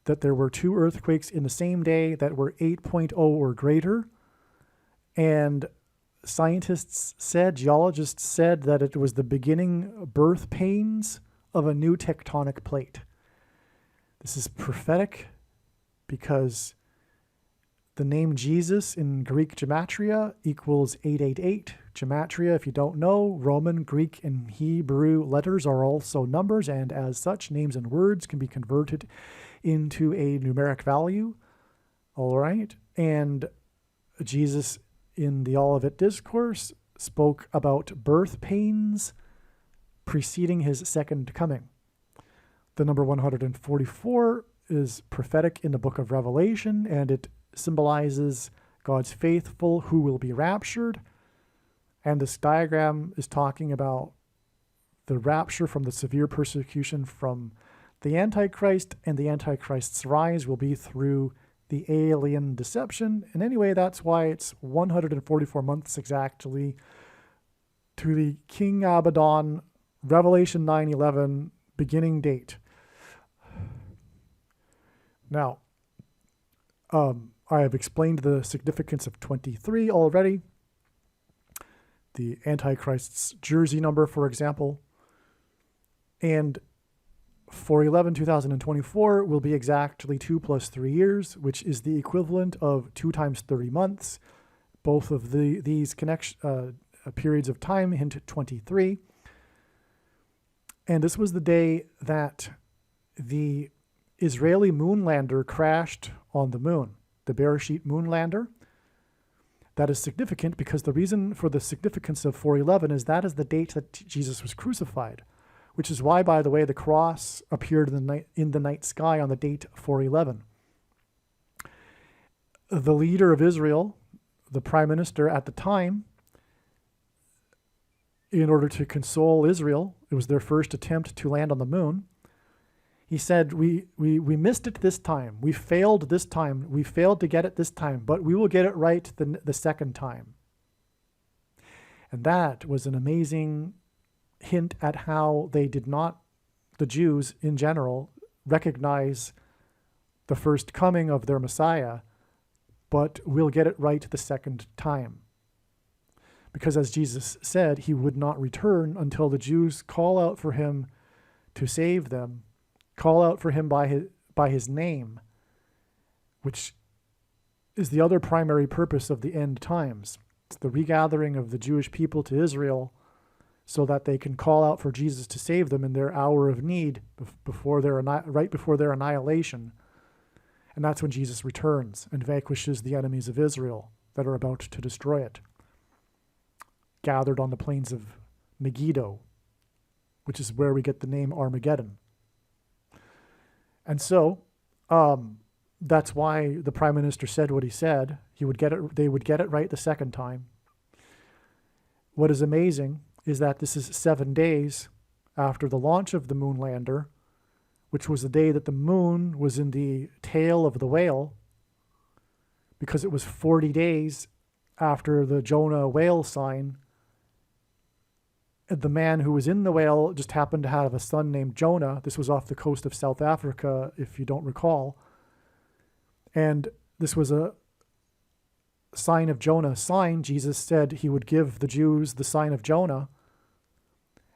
that there were 2 earthquakes in the same day that were 8.0 or greater. And scientists said, geologists said that it was the beginning birth pains of a new tectonic plate. This is prophetic because the name Jesus in Greek gematria equals 888. Gematria, if you don't know, Roman, Greek, and Hebrew letters are also numbers, and as such, names and words can be converted into a numeric value. All right. And Jesus, in the Olivet Discourse, spoke about birth pains preceding his second coming. The number 144 is prophetic in the book of Revelation, and it symbolizes God's faithful who will be raptured. And this diagram is talking about the rapture from the severe persecution from the Antichrist, and the Antichrist's rise will be through the alien deception. And anyway, that's why it's 144 months exactly to the King Abaddon, Revelation 9/11 beginning date. Now, I have explained the significance of 23 already. The Antichrist's jersey number, for example. And 4/11/2024 will be exactly 2 plus 3 years, which is the equivalent of 2 times 30 months. Both of these periods of time hint at 23. And this was the day that the Israeli moonlander crashed on the moon, the Bereshit moonlander. That is significant because the reason for the significance of 4/11 is that is the date that Jesus was crucified, which is why, by the way, the cross appeared in the night sky on the date 4/11. The leader of Israel, the prime minister at the time, in order to console Israel, it was their first attempt to land on the moon. He said, we missed it this time. We failed this time. We failed to get it this time, but we will get it right the second time. And that was an amazing hint at how they did not, the Jews in general, recognize the first coming of their Messiah, but we'll get it right the second time. Because as Jesus said, he would not return until the Jews call out for him to save them, call out for him by his name, which is the other primary purpose of the end times. It's the regathering of the Jewish people to Israel so that they can call out for Jesus to save them in their hour of need right before their annihilation. And that's when Jesus returns and vanquishes the enemies of Israel that are about to destroy it, gathered on the plains of Megiddo, which is where we get the name Armageddon. And so that's why the prime minister said what he said. They would get it right the second time. What is amazing is that this is 7 days after the launch of the moon lander, which was the day that the moon was in the tail of the whale, because it was 40 days after the Jonah whale sign. The man who was in the whale just happened to have a son named Jonah. This was off the coast of South Africa, if you don't recall. And this was a sign of Jonah sign. Jesus said he would give the Jews the sign of Jonah.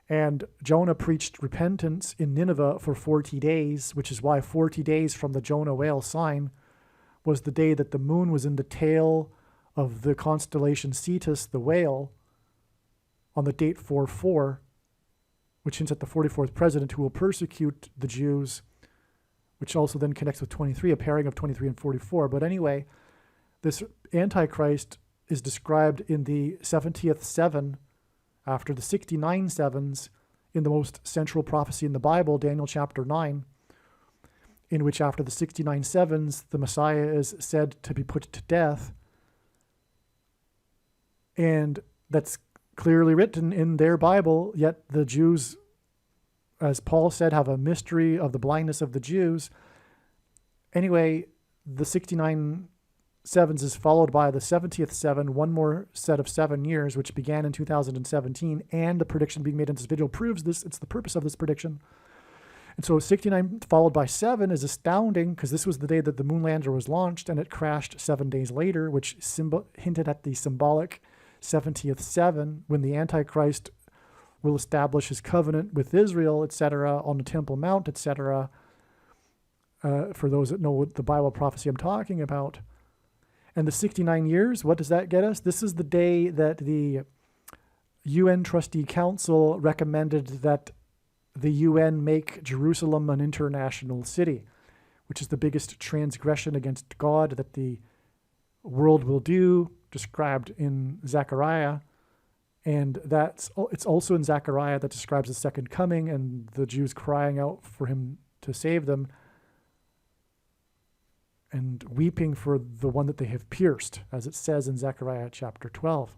And Jonah preached repentance in Nineveh for 40 days, which is why 40 days from the Jonah whale sign was the day that the moon was in the tail of the constellation Cetus, the whale, on the date 4/4, which hints at the 44th president who will persecute the Jews, which also then connects with 23, a pairing of 23 and 44. But anyway, this Antichrist is described in the 70th seven after the 69 sevens in the most central prophecy in the Bible, Daniel chapter 9, in which after the 69 sevens, the Messiah is said to be put to death. And that's clearly written in their Bible, yet the Jews, as Paul said, have a mystery of the blindness of the Jews. Anyway, the 69 sevens is followed by the 70th seven, one more set of 7 years, which began in 2017, and the prediction being made in this video proves this. It's the purpose of this prediction. And so 69 followed by 7 is astounding, because this was the day that the moon lander was launched, and it crashed 7 days later, which hinted at the symbolic 70th seven, when the Antichrist will establish his covenant with Israel, etc., on the Temple Mount, etc., for those that know what the Bible prophecy I'm talking about. And the 69 years, what does that get us? This is the day that the UN Trustee Council recommended that the UN make Jerusalem an international city, which is the biggest transgression against God that the world will do, described in Zechariah. And it's also in Zechariah that describes the second coming and the Jews crying out for him to save them and weeping for the one that they have pierced, as it says in Zechariah chapter 12.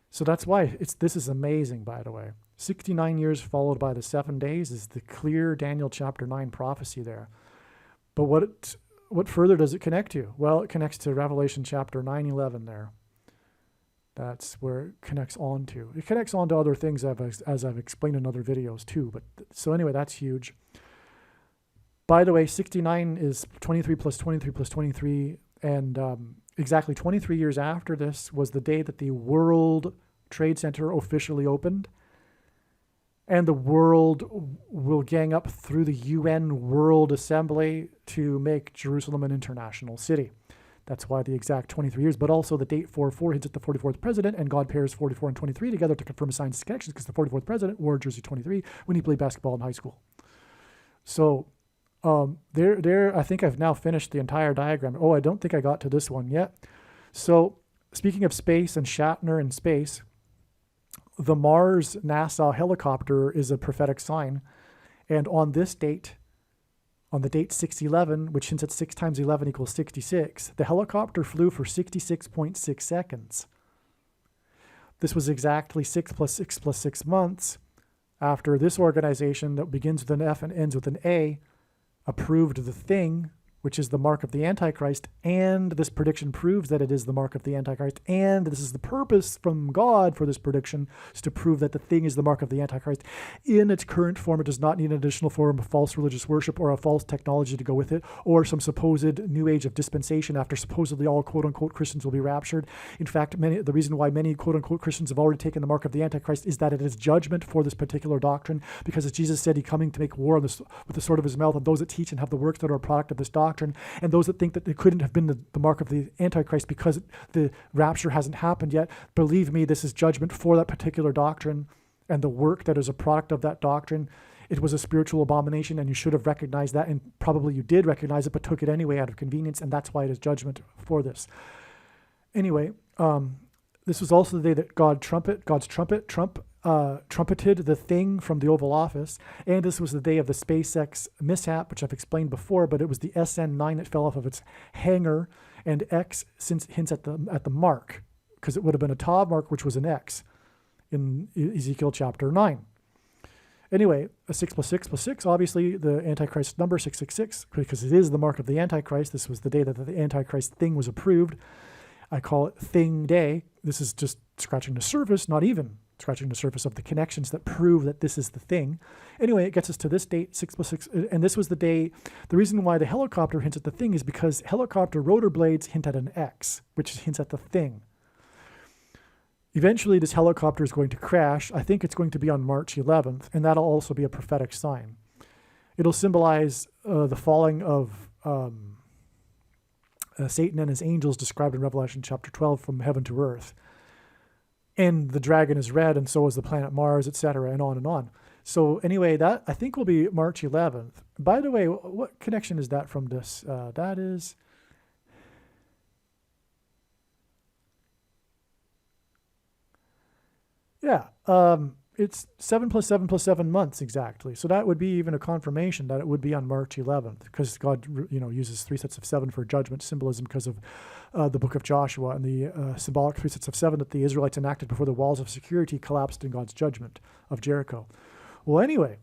So that's why this is amazing, by the way. 69 years followed by the 7 days is the clear Daniel chapter 9 prophecy there. But what further does it connect to? Well, it connects to Revelation chapter 9:11 there. That's where it connects on to. It connects on to other things as I've explained in other videos too. But so anyway, that's huge. By the way, 69 is 23 plus 23 plus 23. And exactly 23 years after this was the day that the World Trade Center officially opened. And the world will gang up through the UN World Assembly to make Jerusalem an international city. That's why the exact 23 years, but also the date 4/4 hints at the 44th president, and God pairs 44 and 23 together to confirm science connections, because the 44th president wore jersey 23 when he played basketball in high school. So there, I think I've now finished the entire diagram. Oh, I don't think I got to this one yet. So speaking of space and Shatner in space, the Mars NASA helicopter is a prophetic sign. And on this date, on the date 611, which hints at 6 times 11 equals 66, the helicopter flew for 66.6 seconds. This was exactly 6 plus 6 plus 6 months after this organization that begins with an F and ends with an A approved the thing, which is the mark of the Antichrist, and this prediction proves that it is the mark of the Antichrist, and this is the purpose from God for this prediction, is to prove that the thing is the mark of the Antichrist. In its current form, it does not need an additional form of false religious worship or a false technology to go with it, or some supposed new age of dispensation after supposedly all quote-unquote Christians will be raptured. In fact, the reason why many quote-unquote Christians have already taken the mark of the Antichrist is that it is judgment for this particular doctrine, because as Jesus said, he's coming to make war on this, with the sword of his mouth, and those that teach and have the works that are a product of this doctrine, and those that think that it couldn't have been the mark of the Antichrist because the rapture hasn't happened yet. Believe me, this is judgment for that particular doctrine and the work that is a product of that doctrine. It was a spiritual abomination, and you should have recognized that, and probably you did recognize it, but took it anyway out of convenience, and that's why it is judgment for this. Anyway, this was also the day that God's trumpet, Trump trumpeted the thing from the Oval Office, and this was the day of the SpaceX mishap, which I've explained before, but it was the SN9 that fell off of its hangar, and X hints at the mark, because it would have been a Tav mark, which was an X in Ezekiel chapter 9. Anyway, a 6 plus 6 plus 6, obviously the Antichrist number 666, because it is the mark of the Antichrist. This was the day that the Antichrist thing was approved. I call it Thing Day. This is just scratching the surface, not even scratching the surface of the connections that prove that this is the thing. Anyway, it gets us to this date, 6 plus 6, and this was the day. The reason why the helicopter hints at the thing is because helicopter rotor blades hint at an X, which hints at the thing. Eventually, this helicopter is going to crash. I think it's going to be on March 11th, and that'll also be a prophetic sign. It'll symbolize the falling of Satan and his angels described in Revelation chapter 12 from heaven to earth. And the dragon is red, and so is the planet Mars, etc., and on and on. So anyway, that I think will be March 11th. By the way, what connection is that from this? That is... Yeah, it's 7 plus 7 plus 7 months exactly. So that would be even a confirmation that it would be on March 11th, because God, uses 3 sets of 7 for judgment symbolism because of the book of Joshua and the symbolic 3 sets of 7 that the Israelites enacted before the walls of security collapsed in God's judgment of Jericho. Well, anyway,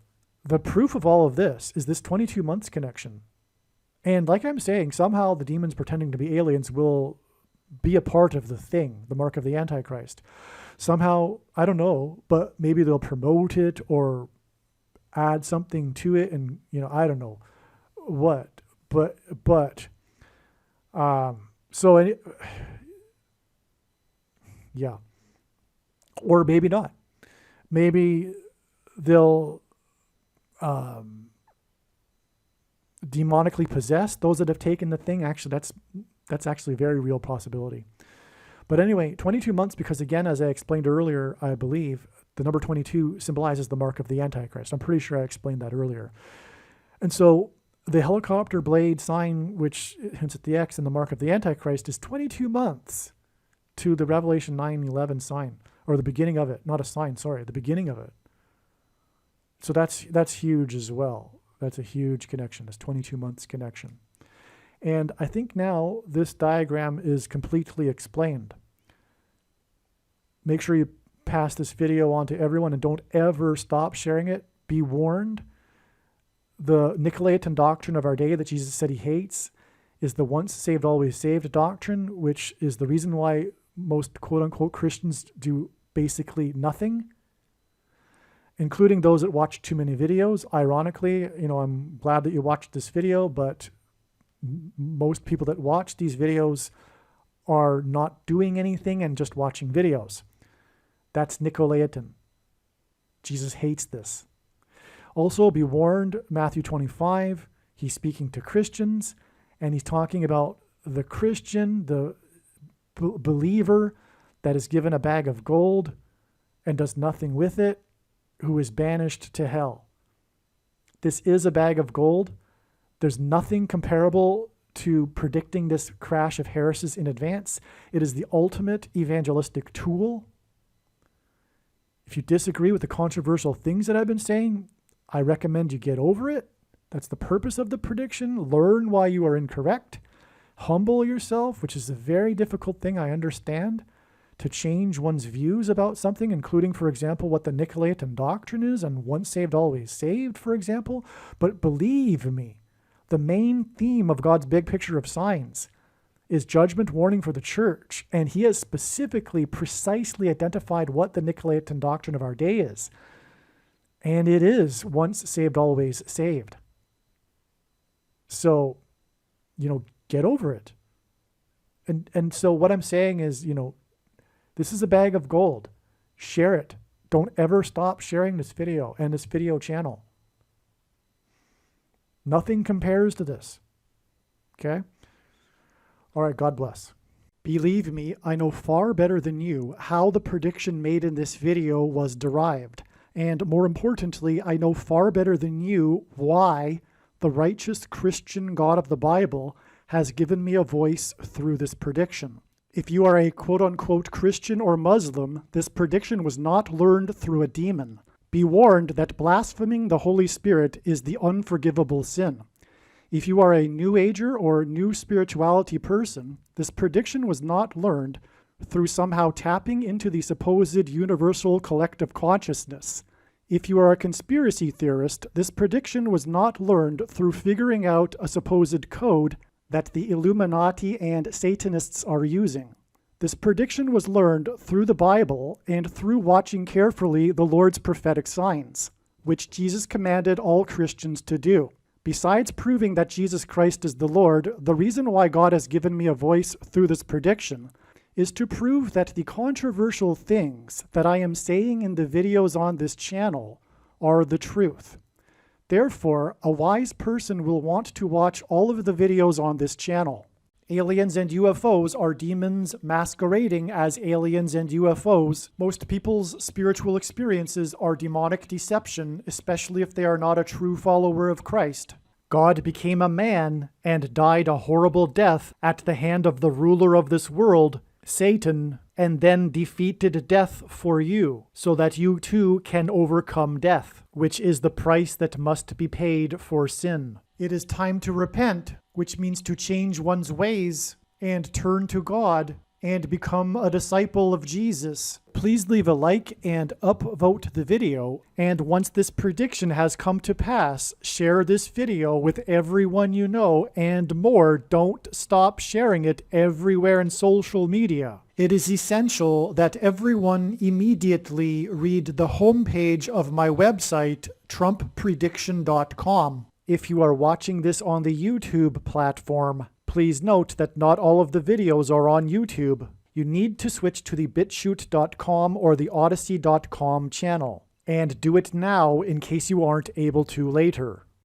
the proof of all of this is this 22 months connection. And like I'm saying, somehow the demons pretending to be aliens will be a part of the thing, the mark of the Antichrist. Somehow, I don't know, but maybe they'll promote it or add something to it, and I don't know what. Yeah, or maybe not. Maybe they'll demonically possess those that have taken the thing. Actually, that's actually a very real possibility. But anyway, 22 months, because again, as I explained earlier, I believe the number 22 symbolizes the mark of the Antichrist. I'm pretty sure I explained that earlier. And so the helicopter blade sign, which hints at the X and the mark of the Antichrist, is 22 months to the Revelation 9:11 sign, or the beginning of it. Not a sign, sorry, the beginning of it. So that's huge as well. That's a huge connection, this 22 months connection. And I think now this diagram is completely explained. Make sure you pass this video on to everyone and don't ever stop sharing it. Be warned. The Nicolaitan doctrine of our day that Jesus said he hates is the once saved, always saved doctrine, which is the reason why most quote-unquote Christians do basically nothing, including those that watch too many videos. Ironically, I'm glad that you watched this video, but most people that watch these videos are not doing anything and just watching videos. That's Nicolaitan. Jesus hates this. Also, be warned, Matthew 25, he's speaking to Christians, and he's talking about the Christian, the believer that is given a bag of gold and does nothing with it, who is banished to hell. This is a bag of gold. There's nothing comparable to predicting this crash of heresies in advance. It is the ultimate evangelistic tool. If you disagree with the controversial things that I've been saying, I recommend you get over it. That's the purpose of the prediction. Learn why you are incorrect. Humble yourself, which is a very difficult thing, I understand, to change one's views about something, including, for example, what the Nicolaitan doctrine is and once saved, always saved, for example. But believe me, the main theme of God's big picture of signs is judgment warning for the church. And he has specifically, precisely identified what the Nicolaitan doctrine of our day is. And it is once saved, always saved. So, get over it. And so what I'm saying is, this is a bag of gold. Share it. Don't ever stop sharing this video and this video channel. Nothing compares to this. Okay? All right, God bless. Believe me, I know far better than you how the prediction made in this video was derived. And more importantly, I know far better than you why the righteous Christian God of the Bible has given me a voice through this prediction. If you are a quote-unquote Christian or Muslim, this prediction was not learned through a demon. Be warned that blaspheming the Holy Spirit is the unforgivable sin. If you are a New Ager or New Spirituality person, this prediction was not learned through somehow tapping into the supposed universal collective consciousness. If you are a conspiracy theorist, this prediction was not learned through figuring out a supposed code that the Illuminati and Satanists are using. This prediction was learned through the Bible and through watching carefully the Lord's prophetic signs, which Jesus commanded all Christians to do. Besides proving that Jesus Christ is the Lord, the reason why God has given me a voice through this prediction is to prove that the controversial things that I am saying in the videos on this channel are the truth. Therefore, a wise person will want to watch all of the videos on this channel. Aliens and UFOs are demons masquerading as aliens and UFOs. Most people's spiritual experiences are demonic deception, especially if they are not a true follower of Christ. God became a man and died a horrible death at the hand of the ruler of this world, Satan, and then defeated death for you, so that you too can overcome death, which is the price that must be paid for sin. It is time to repent, which means to change one's ways and turn to God and become a disciple of Jesus. Please leave a like and upvote the video, and once this prediction has come to pass, share this video with everyone you know, and more, don't stop sharing it everywhere in social media. It is essential that everyone immediately read the homepage of my website, TrumpPrediction.com. If you are watching this on the YouTube platform, please note that not all of the videos are on YouTube. You need to switch to the BitChute.com or the Odyssey.com channel. And do it now in case you aren't able to later.